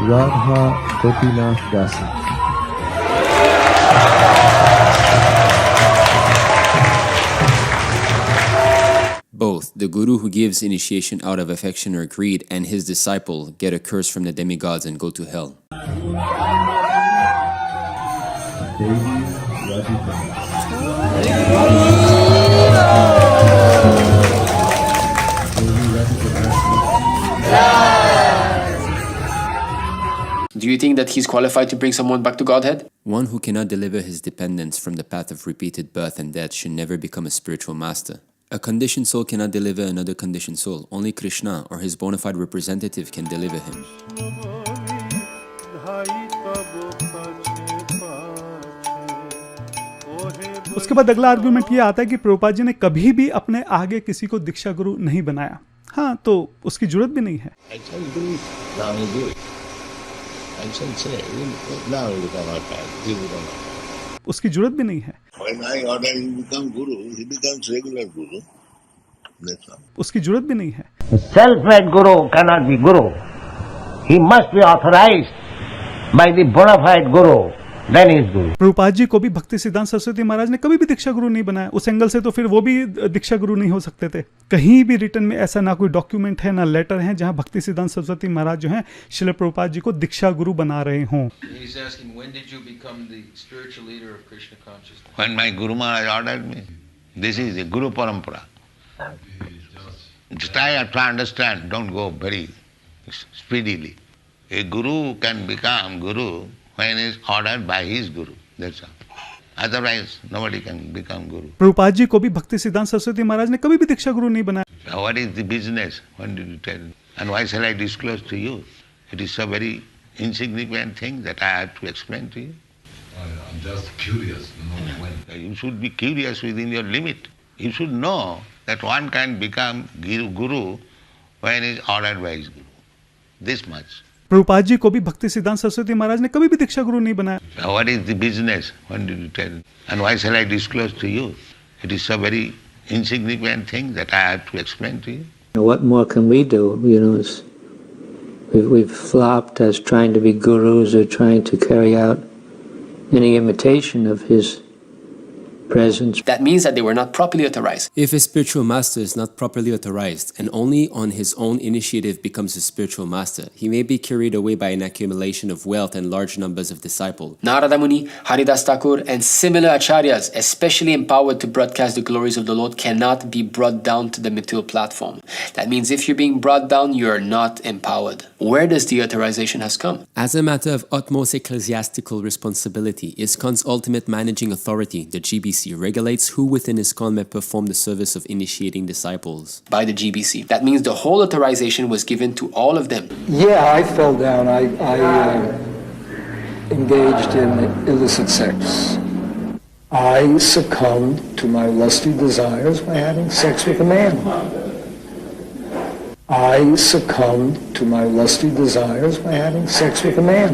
Speaker 13: Radha Gopinath Dasi.
Speaker 4: Both the guru who gives initiation out of affection or greed and his disciple get a curse from the demigods and go to hell.
Speaker 2: Do you think that he's qualified to bring someone back to Godhead?
Speaker 4: One who cannot deliver his dependents from the path of repeated birth and death should never become a spiritual master. A conditioned soul cannot deliver another conditioned soul. Only Krishna or his bona fide representative can deliver him.
Speaker 3: उसके बाद अगला argument ये आता है कि प्रभुपाद जी ने कभी भी अपने आगे किसी को दीक्षा गुरु नहीं बनाया. हाँ, तो उसकी जरूरत भी नहीं है. उसकी जरूरत भी नहीं है. उसकी जरूरत भी नहीं है.
Speaker 14: Self-made guru cannot be guru. He must be authorized by the bona fide guru. Then he is guru.
Speaker 3: Prabhupada ji को भी भक्ति सिद्धांत सरस्वती महाराज ने कभी भी दीक्षा गुरु नहीं बनाया. उस एंगल से तो फिर वो भी दीक्षा गुरु नहीं हो सकते थे. कहीं भी रिटन में ऐसा ना कोई डॉक्यूमेंट है ना लेटर है जहां भक्ति सिद्धांत सरस्वती महाराज जो हैं श्रील प्रभुपाद जी को दीक्षा गुरु बना रहे हों.
Speaker 5: When my Guru Maharaj ordered me, this is the Guru Paramparā. Just I have to understand, don't go very speedily. A guru can become guru when he is ordered by his guru. That's all. Otherwise, nobody can become guru.
Speaker 3: Prabhupada ji को भी भक्ति सिद्धांत सरस्वती महाराज ने कभी भी दीक्षा गुरु नहीं बनाया.
Speaker 5: What is the business? When did you tell? And why shall I disclose to you? It is a very insignificant thing that I have to explain to you.
Speaker 13: I'm just curious.
Speaker 5: You should be curious within your limit. You should know that one can become guru when he is ordered by his guru. This much.
Speaker 3: Prabhupada ji को भी भक्ति सिद्धांत सरस्वती महाराज ने कभी भी दीक्षा गुरु नहीं बनाया.
Speaker 5: What is the business? When did you tell? And why shall I disclose to you? It is a very insignificant thing that I have to explain to you.
Speaker 16: What more can we do? You know, we've flopped as trying to be gurus or trying to carry out any imitation of his presence.
Speaker 2: That means that they were not properly authorized.
Speaker 4: If a spiritual master is not properly authorized and only on his own initiative becomes a spiritual master, he may be carried away by an accumulation of wealth and large numbers of disciples.
Speaker 2: Narada Muni, Haridas Thakur, and similar acharyas, especially empowered to broadcast the glories of the Lord, cannot be brought down to the material platform. That means if you're being brought down, you are not empowered. Where does the authorization has come?
Speaker 4: As a matter of utmost ecclesiastical responsibility, ISKCON's ultimate managing authority, the GBC, regulates who within ISKCON may perform the service of initiating disciples.
Speaker 2: By the GBC. That means the whole authorization was given to all of them.
Speaker 17: Yeah, I fell down. I engaged in illicit sex. I succumbed to my lusty desires by having sex with a man. I succumbed to my lusty desires by having sex with a man.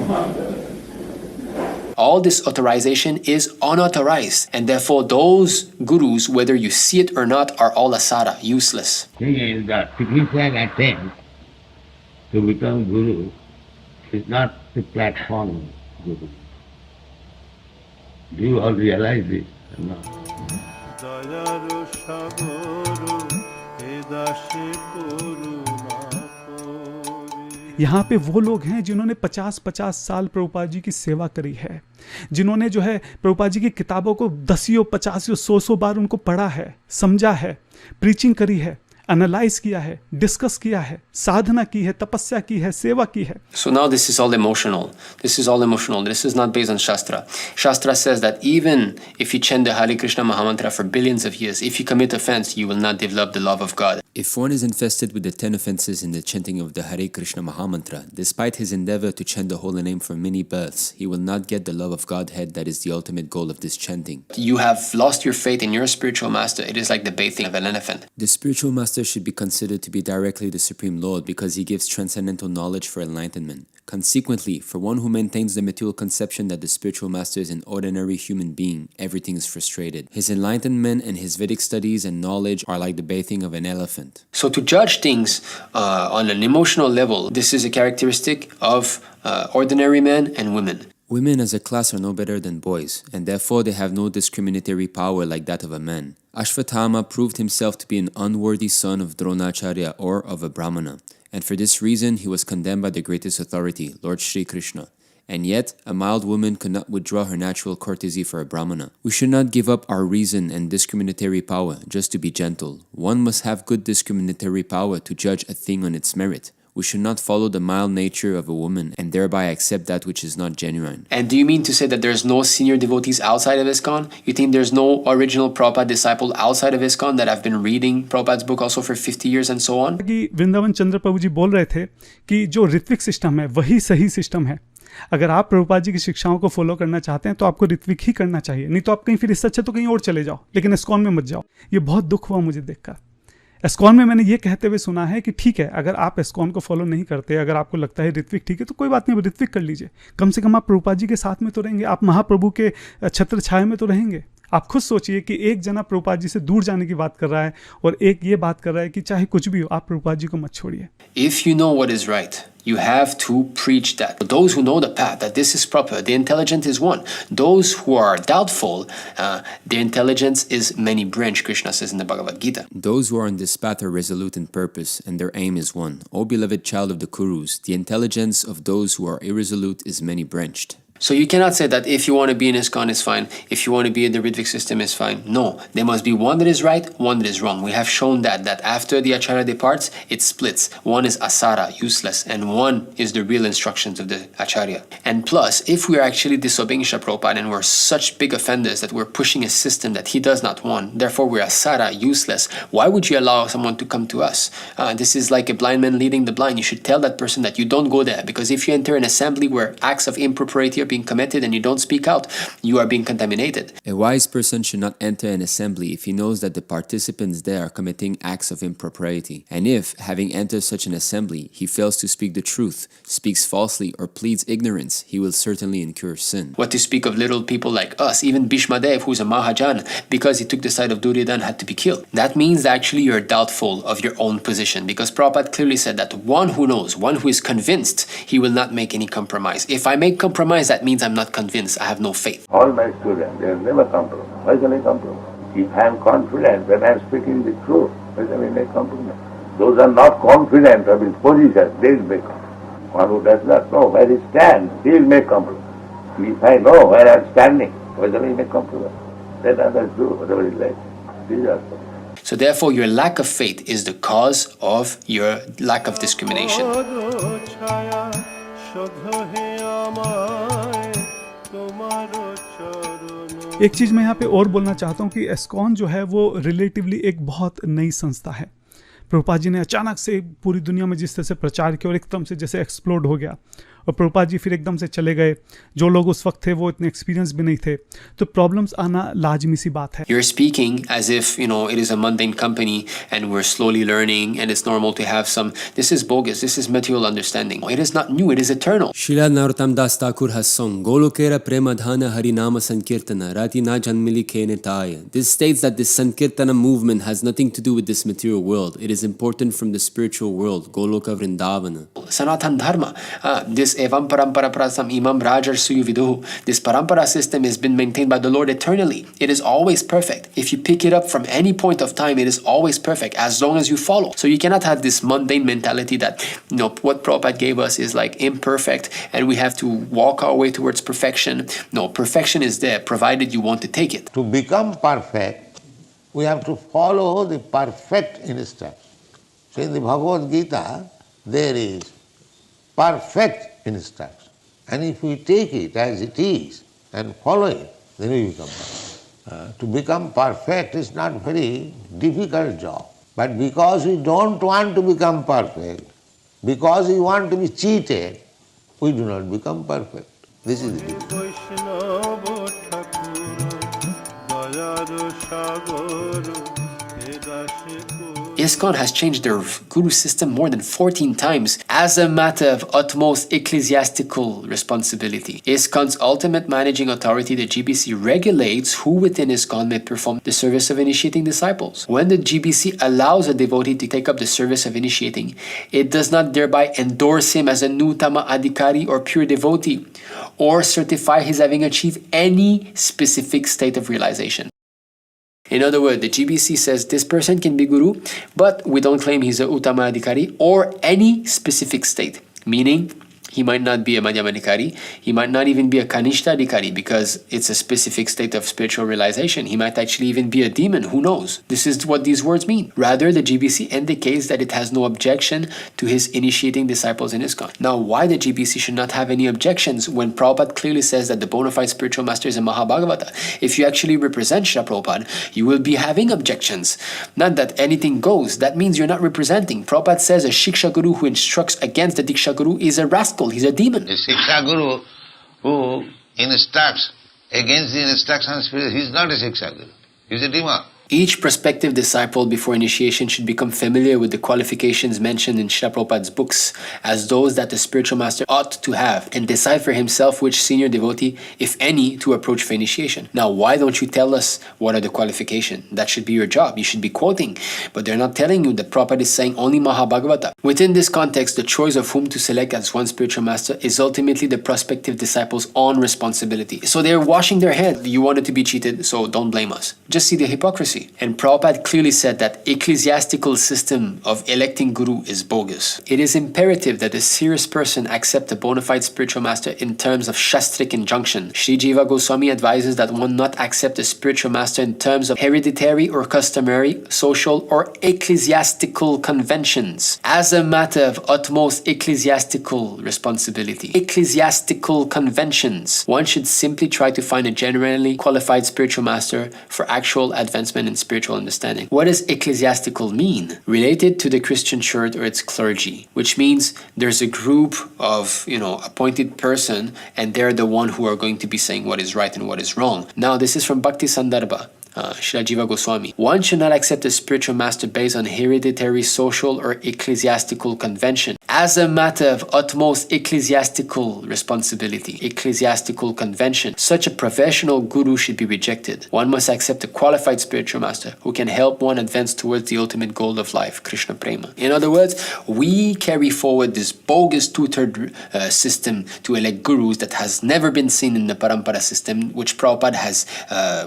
Speaker 2: All this authorization is unauthorized, and therefore those gurus, whether you see it or not, are all asara, useless.
Speaker 5: Thing is that significant attempt to become guru is not the platform guru. Do you all realize this or not?
Speaker 3: यहाँ पे वो लोग हैं जिन्होंने 50-50 साल प्रभुपाद जी की सेवा करी है, जिन्होंने जो है प्रभुपाद जी की किताबों को 10, 50, 100 बार उनको पढ़ा है, समझा है, प्रीचिंग करी है, एनालाइज किया है, डिस्कस किया है, साधना की है, तपस्या की है, सेवा की है.
Speaker 2: So now this is all emotional. This is all emotional. This is not based on Śāstra. Śāstra says that even if you chant the Hare Krishna Mahamantra for billions of years, if you commit offense, you will not develop the love of God.
Speaker 4: If one is infested with the 10 offenses in the chanting of the Hare Krishna Mahamantra, despite his endeavor to chant the holy name for many births, he will not get the love of Godhead that is the ultimate goal of this chanting.
Speaker 2: You have lost your faith in your spiritual master. It is like the bathing of an elephant.
Speaker 4: The spiritual master should be considered to be directly the Supreme Lord because he gives transcendental knowledge for enlightenment. Consequently, for one who maintains the material conception that the spiritual master is an ordinary human being, everything is frustrated. His enlightenment and his Vedic studies and knowledge are like the bathing of an elephant.
Speaker 2: So to judge things on an emotional level, this is a characteristic of ordinary men and women.
Speaker 4: Women as a class are no better than boys, and therefore they have no discriminatory power like that of a man. Ashvatthama proved himself to be an unworthy son of Dronacharya or of a Brahmana, and for this reason he was condemned by the greatest authority, Lord Sri Krishna. And yet, a mild woman could not withdraw her natural courtesy for a Brahmana. We should not give up our reason and discriminatory power just to be gentle. One must have good discriminatory power to judge a thing on its merit. We should not follow the mild nature of a woman and thereby accept that which is not genuine.
Speaker 2: And do you mean to say that there's no senior devotees outside of ISKCON? You think there's no original Prabhupada disciple outside of ISKCON that have been reading Prabhupada's book also for 50 years and so on?
Speaker 3: कि वृंदावन चंद्र प्रभु जी बोल रहे थे कि जो Ritwik system है वही सही system है. अगर आप प्रभुपाद जी की शिक्षाओं को फॉलो करना चाहते हैं तो आपको ऋत्विक ही करना चाहिए, नहीं तो आप कहीं फिर इससे अच्छा तो कहीं और चले जाओ, लेकिन ISKCON में मत जाओ. ये बहुत दुख हुआ मुझे देखकर. ISKCON में मैंने ये कहते हुए सुना है कि ठीक है, अगर आप ISKCON को फॉलो नहीं करते, अगर आपको लगता है ऋत्विक ठीक है तो कोई बात नहीं, ऋत्विक कर लीजिए. कम से कम आप प्रभुपाद जी के साथ में तो रहेंगे, आप महाप्रभु के छत्र छाया में तो रहेंगे. आप खुद सोचिए कि एक जना प्रभुपाद जी से दूर जाने की बात कर रहा है और एक ये बात कर रहा है कि चाहे कुछ भी हो आप प्रभुपाद जी को मत छोड़िए.
Speaker 2: If you know what is right, you have to preach that. Those who know the path, that this is proper, the intelligent is one. Those who are doubtful, their intelligence is many branched, Krishna says in the Bhagavad Gita.
Speaker 4: Those who are on this path are resolute in purpose, and their aim is one. O beloved child of the Kurus, the intelligence of those who are irresolute is many branched.
Speaker 2: So you cannot say that if you want to be in ISKCON is fine, if you want to be in the Ritvik system is fine. No, there must be one that is right, one that is wrong. We have shown that after the Ācārya departs, it splits. One is asara, useless, and one is the real instructions of the Ācārya. And plus, if we are actually disobeying Śrīla Prabhupāda and we're such big offenders that we're pushing a system that he does not want, therefore we're asara, useless, why would you allow someone to come to us? This is like a blind man leading the blind. You should tell that person that you don't go there, because if you enter an assembly where acts of impropriety are being committed and you don't speak out, you are being contaminated.
Speaker 4: A wise person should not enter an assembly if he knows that the participants there are committing acts of impropriety. And if, having entered such an assembly, he fails to speak the truth, speaks falsely, or pleads ignorance, he will certainly incur sin.
Speaker 2: What to speak of little people like us, even Bhishmadev, who's a Mahajan, because he took the side of Duryodhana, had to be killed. That means that actually you're doubtful of your own position, because Prabhupada clearly said that one who knows, one who is convinced, he will not make any compromise. If I make compromise, that means I'm not convinced, I have no faith.
Speaker 5: All my students, they will never compromise. Why can I compromise? If I am confident that I am speaking the truth, why can I make compromise? Those are not confident of his position, they will make compromise. One who does not know where he stands, he will make compromise. If I know where I am standing, why can I make compromise? Let others do whatever is like. These are so.
Speaker 2: So therefore, your lack of faith is the cause of your lack of discrimination.
Speaker 3: एक चीज़ मैं यहाँ पे और बोलना चाहता हूँ कि ISKCON जो है वो रिलेटिवली एक बहुत नई संस्था है। प्रभुपाद जी ने अचानक से पूरी दुनिया में जिस तरह से प्रचार किया और एकदम से जैसे एक्सप्लोड हो गया, और प्रभुपाद जी फिर एकदम से चले गए, जो लोग उस वक्त थे वो इतने एक्सपीरियंस भी नहीं थे, तो प्रॉब्लम्स आना लाजमी सी बात है.
Speaker 2: You're speaking as if, it is a mundane company and we're slowly learning and it's normal to have some, this is bogus, this is material understanding. It is not new, it is eternal.
Speaker 4: Śrīla Narottam Das Thakur has sung Golokera Premadhana Harinama Sankirtana Rati Na Janmili Ke Nitāi. This states that this Sankirtana movement has nothing to do with this material world. It is important from the spiritual world, Goloka Vrindavana.
Speaker 2: Sanatan Dharma, this Evam Paramparā Prasam Imam Rajar Suyu Viduhu, this Paramparā system has been maintained by the Lord eternally. It is always perfect. If you pick it up from any point of time, it is always perfect as long as you follow. So you cannot have this mundane mentality that, what Prabhupada gave us is like imperfect and we have to walk our way towards perfection. No, perfection is there provided you want to take it.
Speaker 5: To become perfect, we have to follow the perfect instruction. So in the Bhagavad Gita, there is perfect instruction. And if we take it as it is and follow it, then we become perfect. To become perfect is not very difficult job. But because we don't want to become perfect, because we want to be cheated, we do not become perfect. This is the difference.
Speaker 2: ISKCON has changed their guru system more than 14 times as a matter of utmost ecclesiastical responsibility. ISKCON's ultimate managing authority, the GBC, regulates who within ISKCON may perform the service of initiating disciples. When the GBC allows a devotee to take up the service of initiating, it does not thereby endorse him as a Nuttama Adhikari or pure devotee, or certify his having achieved any specific state of realization. In other words, the GBC says this person can be guru, but we don't claim he's a Uttama Adhikari or any specific state, meaning he might not be a Madhyama Adhikari, he might not even be a Kanishta Adhikari because it's a specific state of spiritual realization. He might actually even be a demon, who knows? This is what these words mean. Rather, the GBC indicates that it has no objection to his initiating disciples in ISKCON. Now, why the GBC should not have any objections when Prabhupada clearly says that the bona fide spiritual master is a Mahā-bhāgavata? If you actually represent Śrīla Prabhupāda, you will be having objections. Not that anything goes, that means you're not representing. Prabhupada says a Śikṣā-guru who instructs against the dīkṣā-guru is a rascal. He's a demon.
Speaker 5: The Śikṣā-guru who instructs against the instruction of spirit, he's not a Śikṣā-guru, he's a demon.
Speaker 2: Each prospective disciple before initiation should become familiar with the qualifications mentioned in Śrīla Prabhupāda's books as those that the spiritual master ought to have, and decide for himself which senior devotee, if any, to approach for initiation. Now, why don't you tell us what are the qualifications? That should be your job. You should be quoting. But they're not telling you that Prabhupada is saying only Mahā-bhāgavata. Within this context, the choice of whom to select as one spiritual master is ultimately the prospective disciple's own responsibility. So they're washing their head. You wanted to be cheated, so don't blame us. Just see the hypocrisy. And Prabhupada clearly said that ecclesiastical system of electing guru is bogus. It is imperative that a serious person accept a bona fide spiritual master in terms of Shastric injunction. Sri Jiva Goswami advises that one not accept a spiritual master in terms of hereditary or customary, social or ecclesiastical conventions as a matter of utmost ecclesiastical responsibility. Ecclesiastical conventions. One should simply try to find a genuinely qualified spiritual master for actual advancement development in spiritual understanding. What does ecclesiastical mean? Related to the Christian church or its clergy, which means there's a group of, appointed person, and they're the one who are going to be saying what is right and what is wrong. Now, this is from Bhakti Sandarbha. Srila Jiva Goswami. One should not accept a spiritual master based on hereditary, social, or ecclesiastical convention. As a matter of utmost ecclesiastical responsibility, ecclesiastical convention, such a professional guru should be rejected. One must accept a qualified spiritual master who can help one advance towards the ultimate goal of life, Krishna Prema. In other words, we carry forward this bogus two-third system to elect gurus that has never been seen in the Paramparā system, which Prabhupada has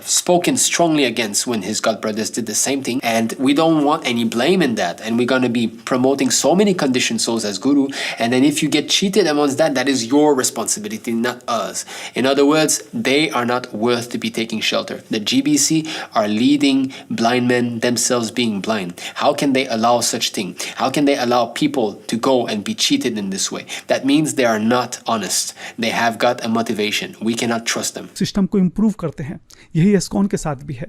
Speaker 2: spoken strongly against when his Godbrothers did the same thing, and we don't want any blame in that, and we're going to be promoting so many conditioned souls as guru, and then if you get cheated amongst that is your responsibility, not us. In other words, they are not worth to be taking shelter. The GBC are leading blind men themselves being blind. How can they allow such thing? How can they allow people to go and be cheated in this way? That means they are not honest. They have got a motivation. We cannot trust them.
Speaker 3: System को improve करते हैं, यही एस्कॉन के साथ भी है।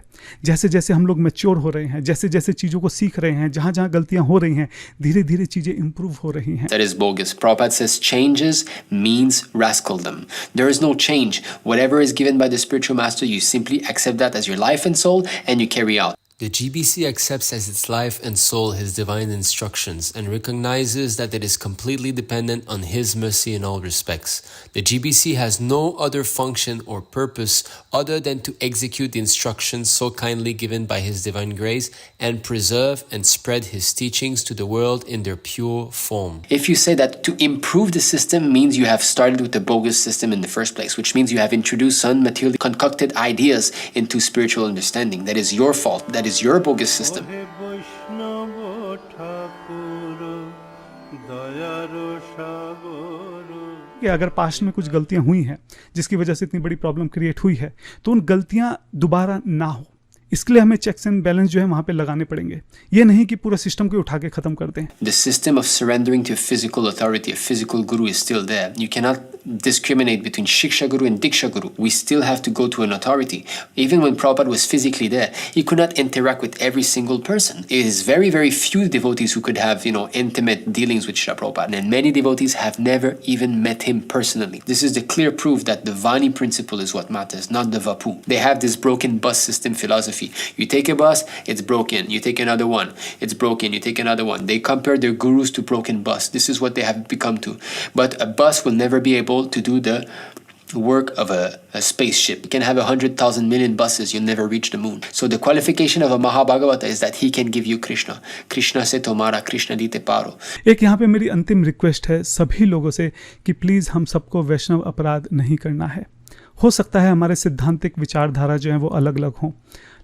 Speaker 3: जैसे जैसे हम लोग मैच्योर हो रहे हैं, जैसे जैसे चीज़ों को सीख रहे हैं, जहाँ जहाँ गलतियाँ हो रही हैं, धीरे धीरे चीज़ें इम्प्रूव हो रही हैं।
Speaker 2: That is bogus. Prabhupada says changes means rascaldom. There is no change. Whatever is given by the spiritual master, you simply accept that as your life and soul, and you carry out.
Speaker 4: The GBC accepts as its life and soul his divine instructions and recognizes that it is completely dependent on his mercy in all respects. The GBC has no other function or purpose other than to execute the instructions so kindly given by his divine grace and preserve and spread his teachings to the world in their pure form.
Speaker 2: If you say that to improve the system means you have started with the bogus system in the first place, which means you have introduced some materially concocted ideas into spiritual understanding, that is your fault. That is your bogus system.
Speaker 3: कि अगर past में कुछ गलतियां हुई हैं जिसकी वजह से इतनी बड़ी प्रॉब्लम क्रिएट हुई है, तो उन गलतियां दोबारा ना हो, इसके लिए हमें चेक्स एंड बैलेंस जो है वहां पे लगाने पड़ेंगे। ये नहीं कि पूरा सिस्टम को उठा के खत्म कर दें।
Speaker 2: The system of surrendering to a physical authority, a physical guru is still there. You cannot discriminate between Śikṣā-guru and dīkṣā-guru. We still have to go to an authority. Even when Prabhupada was physically there, he could not interact with every single person. It is very, very few devotees who could have, intimate dealings with Śrīla Prabhupāda, and many devotees have never even met him personally. This is the clear proof that the Vani principle is what matters, not the Vapu. They have this broken bus system philosophy. You take a bus, it's broken. You take another one, it's broken. You take another one. They compare their gurus to broken bus. This is what they have become to. But a bus will never be able to do the work of a spaceship. You can have 100,000 million buses, you'll never reach the moon. So the qualification of a Mahā-bhāgavata is that he can give you Krishna. Krishna se tomara, Krishna dite paro.
Speaker 3: एक यहाँ पे मेरी अंतिम request है सभी लोगों से कि प्लीज़ हम सबको वैष्णव अपराध नहीं करना है। हो सकता है हमारे सिद्धांतिक विचारधारा जो है वो अलग अलग हों,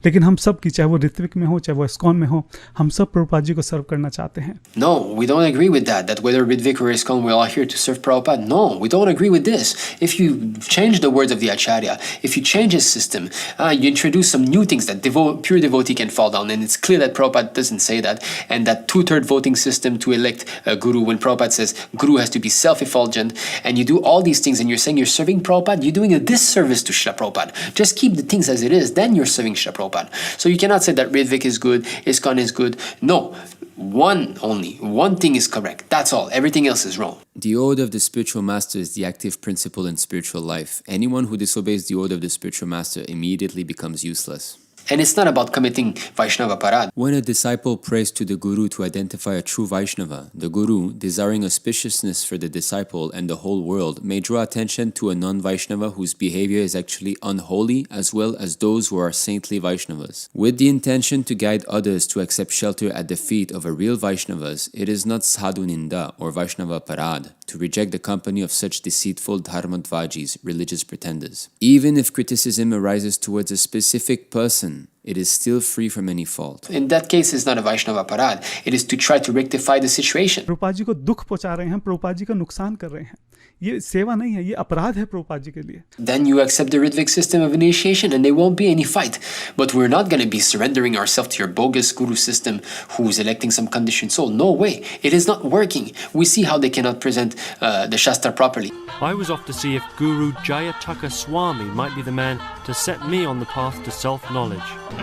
Speaker 3: लेकिन हम सब की, चाहे वो ऋत्विक में हो चाहे वो ISKCON में हो, हम सब प्रभुपाद जी को सर्व करना चाहते हैं।
Speaker 2: No, we don't agree with that. That whether Ritvik or ISKCON, we're all here to serve Prabhupada. No, we don't agree with this. If you change the words of the Ācārya, if you change his system, you introduce some new things that pure devotee can fall down, and it's clear that Prabhupada doesn't say that, and that two-third voting system to elect a guru, when Prabhupada says guru has to be self-effulgent, and you do all these things, and you're saying you're serving Prabhupada, you're doing a disservice to Śrīla Prabhupāda. Just keep the things as it is, then you're serving Śrīla Prabhupāda. So you cannot say that Ritvik is good, ISKCON is good. No, one thing is correct. That's all. Everything else is wrong.
Speaker 4: The order of the spiritual master is the active principle in spiritual life. Anyone who disobeys the order of the spiritual master immediately becomes useless.
Speaker 2: And it's not about committing Vaiṣṇava parad.
Speaker 4: When a disciple prays to the Guru to identify a true Vaishnava, the Guru, desiring auspiciousness for the disciple and the whole world, may draw attention to a non-Vaishnava whose behavior is actually unholy, as well as those who are saintly Vaishnavas. With the intention to guide others to accept shelter at the feet of a real Vaishnavas, it is not sadhu ninda or Vaishnava parad to reject the company of such deceitful dharmadvajis, religious pretenders. Even if criticism arises towards a specific person, it is still free from any fault.
Speaker 2: In that case, it's not a Vaishnava parad. It is to try to rectify the situation.
Speaker 3: Prabhupada ji को दुख पहुंचा रहे हैं, प्रभुपाद जी का नुकसान कर रहे हैं, ये सेवा नहीं है, ये अपराध है प्रभुपाद जी के लिए.
Speaker 2: Then you accept the Ṛtvik system of initiation and there won't be any fight. But we're not going to be surrendering ourselves to your bogus guru system who's electing some conditioned soul. No way. It is not working. We see how they cannot present the Śāstra properly.
Speaker 18: I was off to see if Guru Jayataka Swami might be the man to set me on the path to self-knowledge.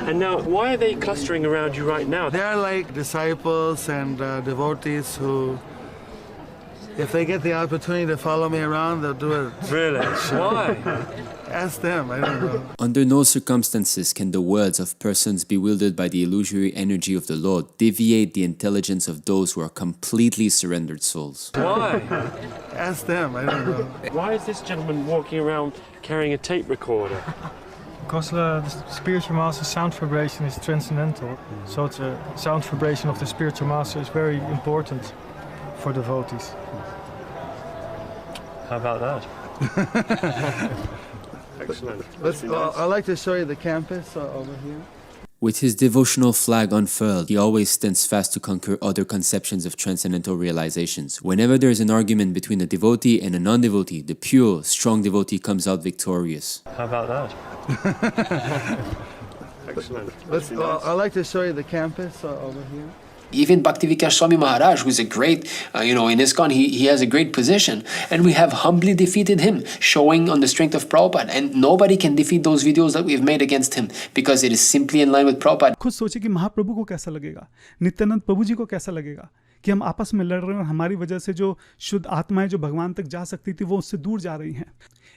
Speaker 18: And now, why are they clustering around you right now?
Speaker 19: They are like disciples and devotees who, if they get the opportunity to follow me around, they'll do it.
Speaker 18: Really? Why?
Speaker 19: Ask them, I don't know.
Speaker 4: Under no circumstances can the words of persons bewildered by the illusory energy of the Lord deviate the intelligence of those who are completely surrendered souls.
Speaker 18: Why?
Speaker 19: Ask them, I don't know.
Speaker 18: Why is this gentleman walking around carrying a tape recorder?
Speaker 20: Because the spiritual master's sound vibration is transcendental. So the sound vibration of the spiritual master is very important for devotees.
Speaker 18: How about that? Excellent.
Speaker 19: I'd like to show you the campus over here.
Speaker 4: With his devotional flag unfurled, he always stands fast to conquer other conceptions of transcendental realizations. Whenever there is an argument between a devotee and a non-devotee, the pure, strong devotee comes out victorious.
Speaker 18: How about that? Excellent.
Speaker 19: I'd like to show you the campus over here.
Speaker 2: Even Bhaktivinoda Swami Maharaj, who's a great, in ISKCON, he has a great position. And we have humbly defeated him, showing on the strength of Prabhupada. And nobody can defeat those videos that we've made against him because it is simply in line with Prabhupada.
Speaker 3: खुद सोचिए कि महाप्रभु को कैसा लगेगा, नित्यानंद प्रभु जी को कैसा लगेगा कि हम आपस में लड़ रहे हैं और हमारी वजह से जो शुद्ध आत्माएं जो भगवान तक जा सकती थी वो उससे दूर जा रही हैं.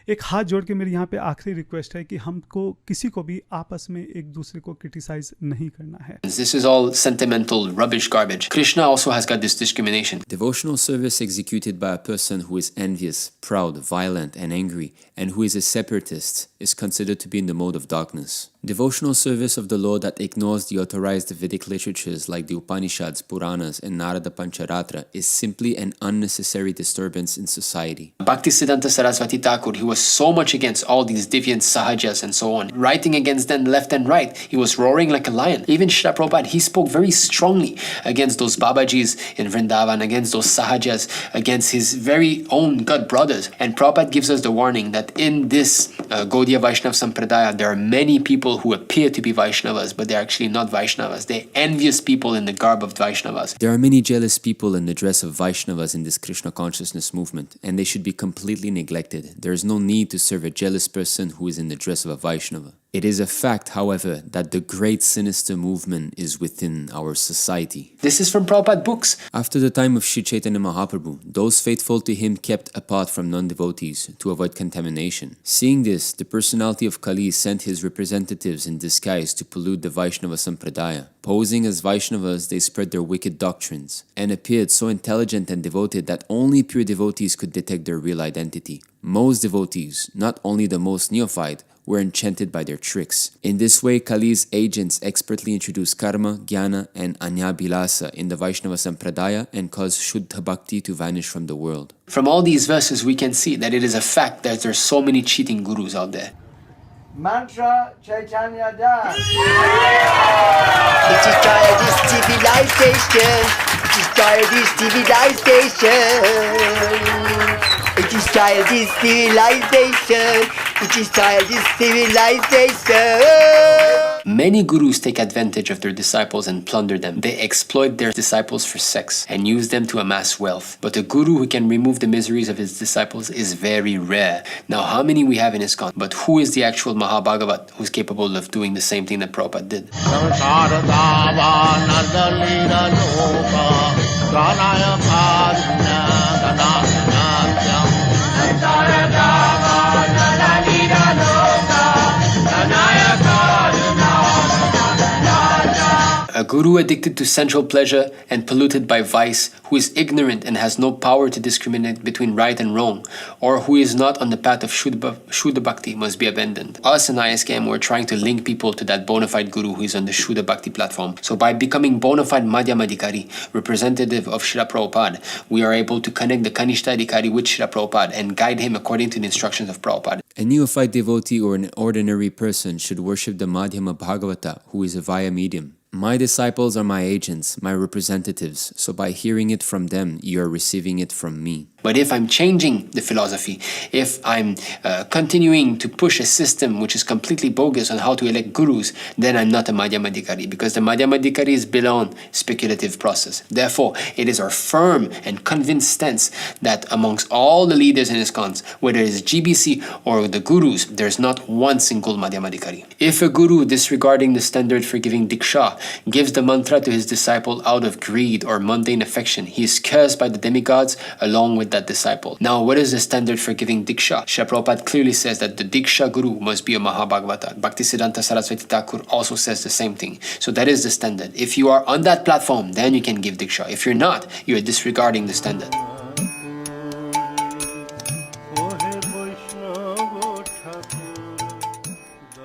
Speaker 3: एक हाथ जोड़ के मेरी यहाँ पे आखिरी रिक्वेस्ट है कि हमको किसी को भी आपस में एक दूसरे को क्रिटिसाइज नहीं करना है.
Speaker 2: This is all sentimental rubbish garbage. Krishna also has got this discrimination.
Speaker 4: Devotional service executed by a person who is envious, proud, violent, and angry, and who is a separatist, is considered to be in the mode of darkness. Devotional service of the Lord that ignores the authorized Vedic literatures like the Upanishads, Puranas, and Narada Pancharatra is simply an unnecessary disturbance in society.
Speaker 2: Bhaktisiddhanta Saraswati Thakur, he was so much against all these deviant sahajas and so on, writing against them left and right. He was roaring like a lion. Even Śrīla Prabhupāda, he spoke very strongly against those Babajis in Vrindavan, against those sahajas, against his very own Godbrothers. And Prabhupada gives us the warning that in this Gaudiya Vaishnava Sampradaya, there are many people who appear to be Vaishnavas, but they're actually not Vaishnavas. They're envious people in the garb of Vaishnavas.
Speaker 4: There are many jealous people in the dress of Vaishnavas in this Krishna consciousness movement, and they should be completely neglected. There is no need to serve a jealous person who is in the dress of a Vaishnava. It is a fact, however, that the great sinister movement is within our society.
Speaker 2: This is from Prabhupada books.
Speaker 4: After the time of Sri Chaitanya Mahaprabhu, those faithful to him kept apart from non-devotees to avoid contamination. Seeing this, the personality of Kali sent his representatives in disguise to pollute the Vaishnava Sampradaya. Posing as Vaishnavas, they spread their wicked doctrines and appeared so intelligent and devoted that only pure devotees could detect their real identity. Most devotees, not only the most neophyte, were enchanted by their tricks. In this way, Kali's agents expertly introduced karma, jnana, and amoghlilasa in the Vaishnava Sampradaya and caused Shuddha Bhakti to vanish from the world.
Speaker 2: From all these verses, we can see that it is a fact that there are so many cheating gurus out there.
Speaker 14: Mantra Chaitanya dāsa.
Speaker 21: It is childish civilization. It is childish civilization. It is childish civilization. It is childish civilization.
Speaker 2: Many gurus take advantage of their disciples and plunder them. They exploit their disciples for sex and use them to amass wealth. But a guru who can remove the miseries of his disciples is very rare. Now, how many we have in ISKCON? But who is the actual Mahā-bhāgavata who's capable of doing the same thing that Prabhupada did? A guru addicted to sensual pleasure and polluted by vice, who is ignorant and has no power to discriminate between right and wrong, or who is not on the path of Shuddha Bhakti, must be abandoned. Us in ISKM, we're trying to link people to that bona fide guru who is on the Shuddha Bhakti platform. So by becoming bona fide Madhyamadikari, representative of Śrīla Prabhupāda, we are able to connect the Kanishta Adhikari with Śrīla Prabhupāda and guide him according to the instructions of Prabhupada.
Speaker 4: A neophyte devotee or an ordinary person should worship the Madhyama Bhāgavata, who is a via medium. My disciples are my agents, my representatives, so by hearing it from them, you are receiving it from me.
Speaker 2: But if I'm changing the philosophy, if I'm continuing to push a system which is completely bogus on how to elect gurus, then I'm not a Madhyamadikari, because the Madhyamadikari is beyond speculative process. Therefore, it is our firm and convinced stance that amongst all the leaders in ISKCON, whether it is GBC or the gurus, there's not one single Madhyamadikari. If a guru, disregarding the standard for giving diksha, gives the mantra to his disciple out of greed or mundane affection, he is cursed by the demigods along with that disciple. Now, what is the standard for giving diksha? Śrīla Prabhupāda clearly says that the dīkṣā-guru must be a Mahā-bhāgavata. Bhaktisiddhanta Saraswati Thakur also says the same thing. So that is the standard. If you are on that platform, then you can give diksha. If you're not, you are disregarding the standard.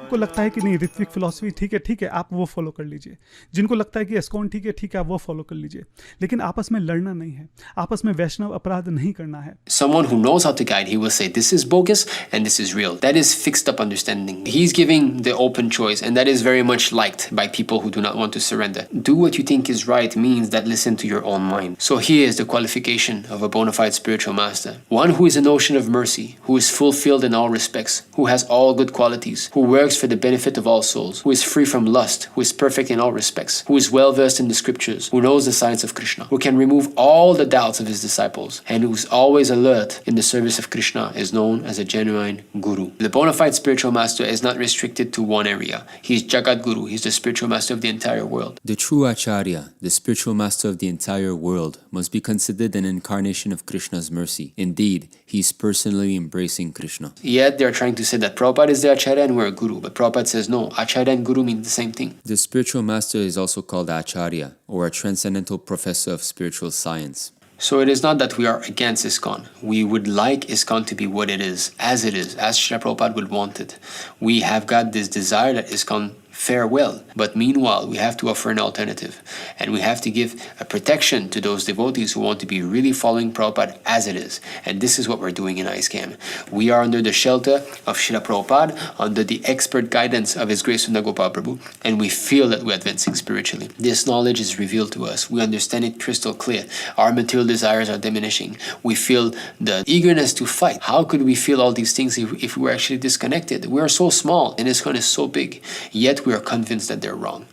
Speaker 3: को लगता है कि नहीं Ritwik philosophy ठीक है आप वो follow कर लीजिए, जिनको लगता है कि ISKCON ठीक है आप वो फॉलो कर लीजिए, लेकिन आपस में लड़ना नहीं है, आपस में वैष्णव अपराध नहीं करना है.
Speaker 2: Someone who knows how to guide, he will say this is bogus and this is real. That is fixed up understanding. He's giving the open choice, and that is very much liked by people who do not want to surrender. Do what you think is right means that listen to your own mind. So here is the qualification of a bona fide spiritual master. One who is an ocean of mercy, who is fulfilled in all respects, who has all good qualities, who works for the benefit of all souls, who is free from lust, who is perfect in all respects, who is well versed in the scriptures, who knows the science of Krishna, who can remove all the doubts of his disciples, and who is always alert in the service of Krishna, is known as a genuine guru. The bona fide spiritual master is not restricted to one area. He is Jagat Guru. He is the spiritual master of the entire world.
Speaker 4: The true Ācārya, the spiritual master of the entire world, must be considered an incarnation of Krishna's mercy. Indeed, he is personally embracing Krishna.
Speaker 2: Yet they are trying to say that Prabhupada is the Ācārya and we're a guru. But Prabhupada says no, Ācārya and guru mean the same thing.
Speaker 4: The spiritual master is also called Ācārya, or a transcendental professor of spiritual science.
Speaker 2: So it is not that we are against ISKCON. We would like ISKCON to be what it is, as Śrīla Prabhupāda would want it. We have got this desire that ISKCON fare well, but meanwhile we have to offer an alternative, and we have to give a protection to those devotees who want to be really following Prabhupada as it is. And this is what we're doing in ISKM. We are under the shelter of Śrīla Prabhupāda, under the expert guidance of His Grace Sundar Gopal Prabhu, and we feel that we're advancing spiritually. This knowledge is revealed to us. We understand it crystal clear. Our material desires are diminishing. We feel the eagerness to fight. How could we feel all these things if we were actually disconnected? We are so small and ISKCON is so big, yet we are convinced that they're wrong.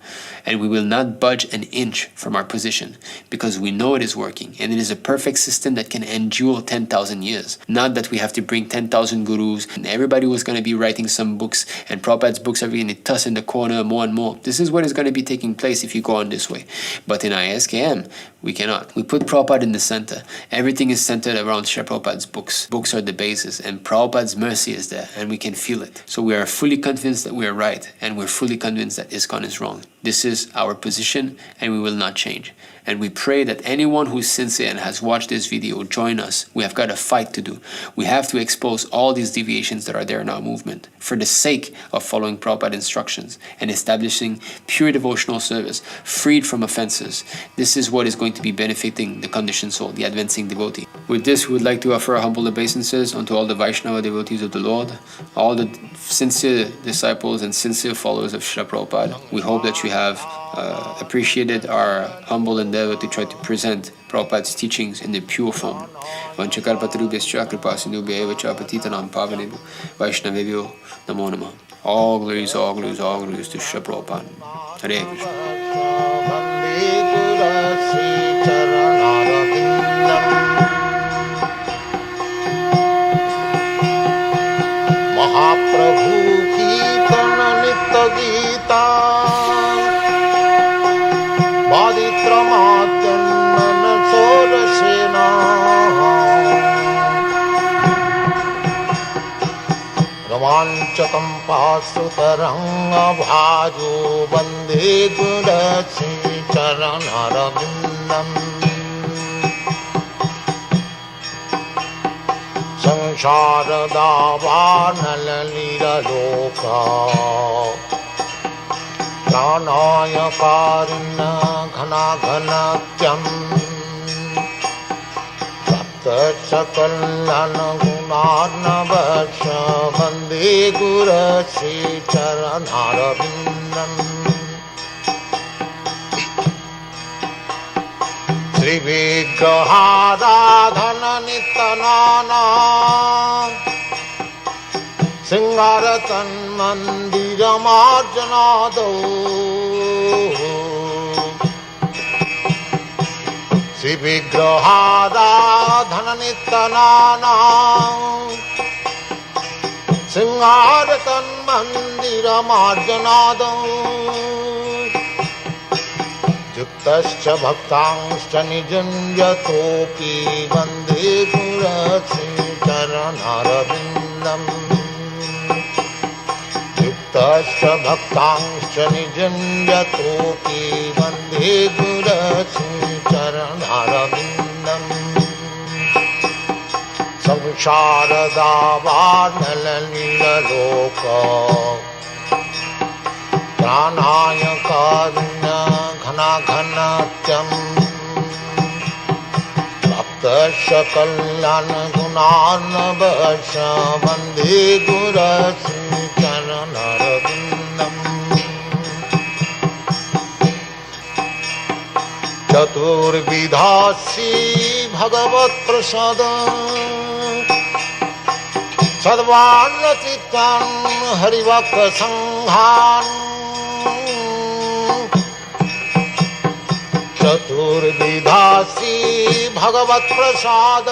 Speaker 2: And we will not budge an inch from our position because we know it is working, and it is a perfect system that can endure 10,000 years. Not that we have to bring 10,000 gurus and everybody was going to be writing some books and Prabhupada's books are being tossed in the corner more and more. This is what is going to be taking place if you go on this way. But in ISKM, we cannot. We put Prabhupada in the center. Everything is centered around Śrīla Prabhupāda's books. Books are the basis, and Prabhupada's mercy is there, and we can feel it. So we are fully convinced that we are right, and we're fully convinced that ISKCON is wrong. This is our position, and we will not change. And we pray that anyone who is sincere and has watched this video join us. We have got a fight to do. We have to expose all these deviations that are there in our movement for the sake of following Prabhupada instructions and establishing pure devotional service, freed from offenses. This is what is going to be benefiting the conditioned soul, the advancing devotee. With this, we would like to offer our humble obeisances unto all the Vaiṣṇava devotees of the Lord, all the sincere disciples and sincere followers of Śrīla Prabhupāda. We hope that you have appreciated our humble endeavor to try to present Prabhupada's teachings in the pure form. Vanchakalpatarubhyascha kripasindubhya eva cha patitanam pavanebhyo Vaiṣṇavebhyo namo namah. All glories, all glories, all glories to Śrīla Prabhupāda. Hare Krishna.
Speaker 1: महाप्रभु कीर्तन नित्य गीता बादित्रमात्यन्न सोरसेना रोमाञ्चकं पाशुतरङ्गभाजो वन्दे गुरुश्री चरणरविन्दम् संसारदावानललीललोका प्राणाय कारुण्य घनाघनत्यम् सप्तशकलनगुणार्णवश वन्दे गुरुश्री चरणरविन्दम् श्रीविग्रहाराधन नित्य धननितनाना सिंगारतन्मन्दिरमार्जनादौ श्रीविग्रहाराधननितनाना सिंगारतन्मन्दिरमार्जनादौ युक्तश्च भक्तांश्च निजुञ्जतोऽपि वन्दे गुरश्रीचरणारविन्दम् युक्तश्च भक्तांश्च निजुञ्जतोऽपि वन्दे गुरश्रीचरणारविन्दम् संसारदावानलनीललोक प्राणाय कारुण्य घनाघनत्यम् प्राप्तस्य कल्याणगुणार्णवश वन्दे गुरश्रीचरणारविन्दम् चतुर्विधासी भगवत्प्रसाद सर्वान्नचित्तान् हरिभक्तसङ्घान् चतुर्विधासी भगवत्प्रसाद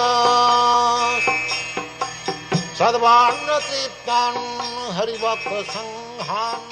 Speaker 1: सर्वान्नचित्तान् हरिभक्तसङ्घान्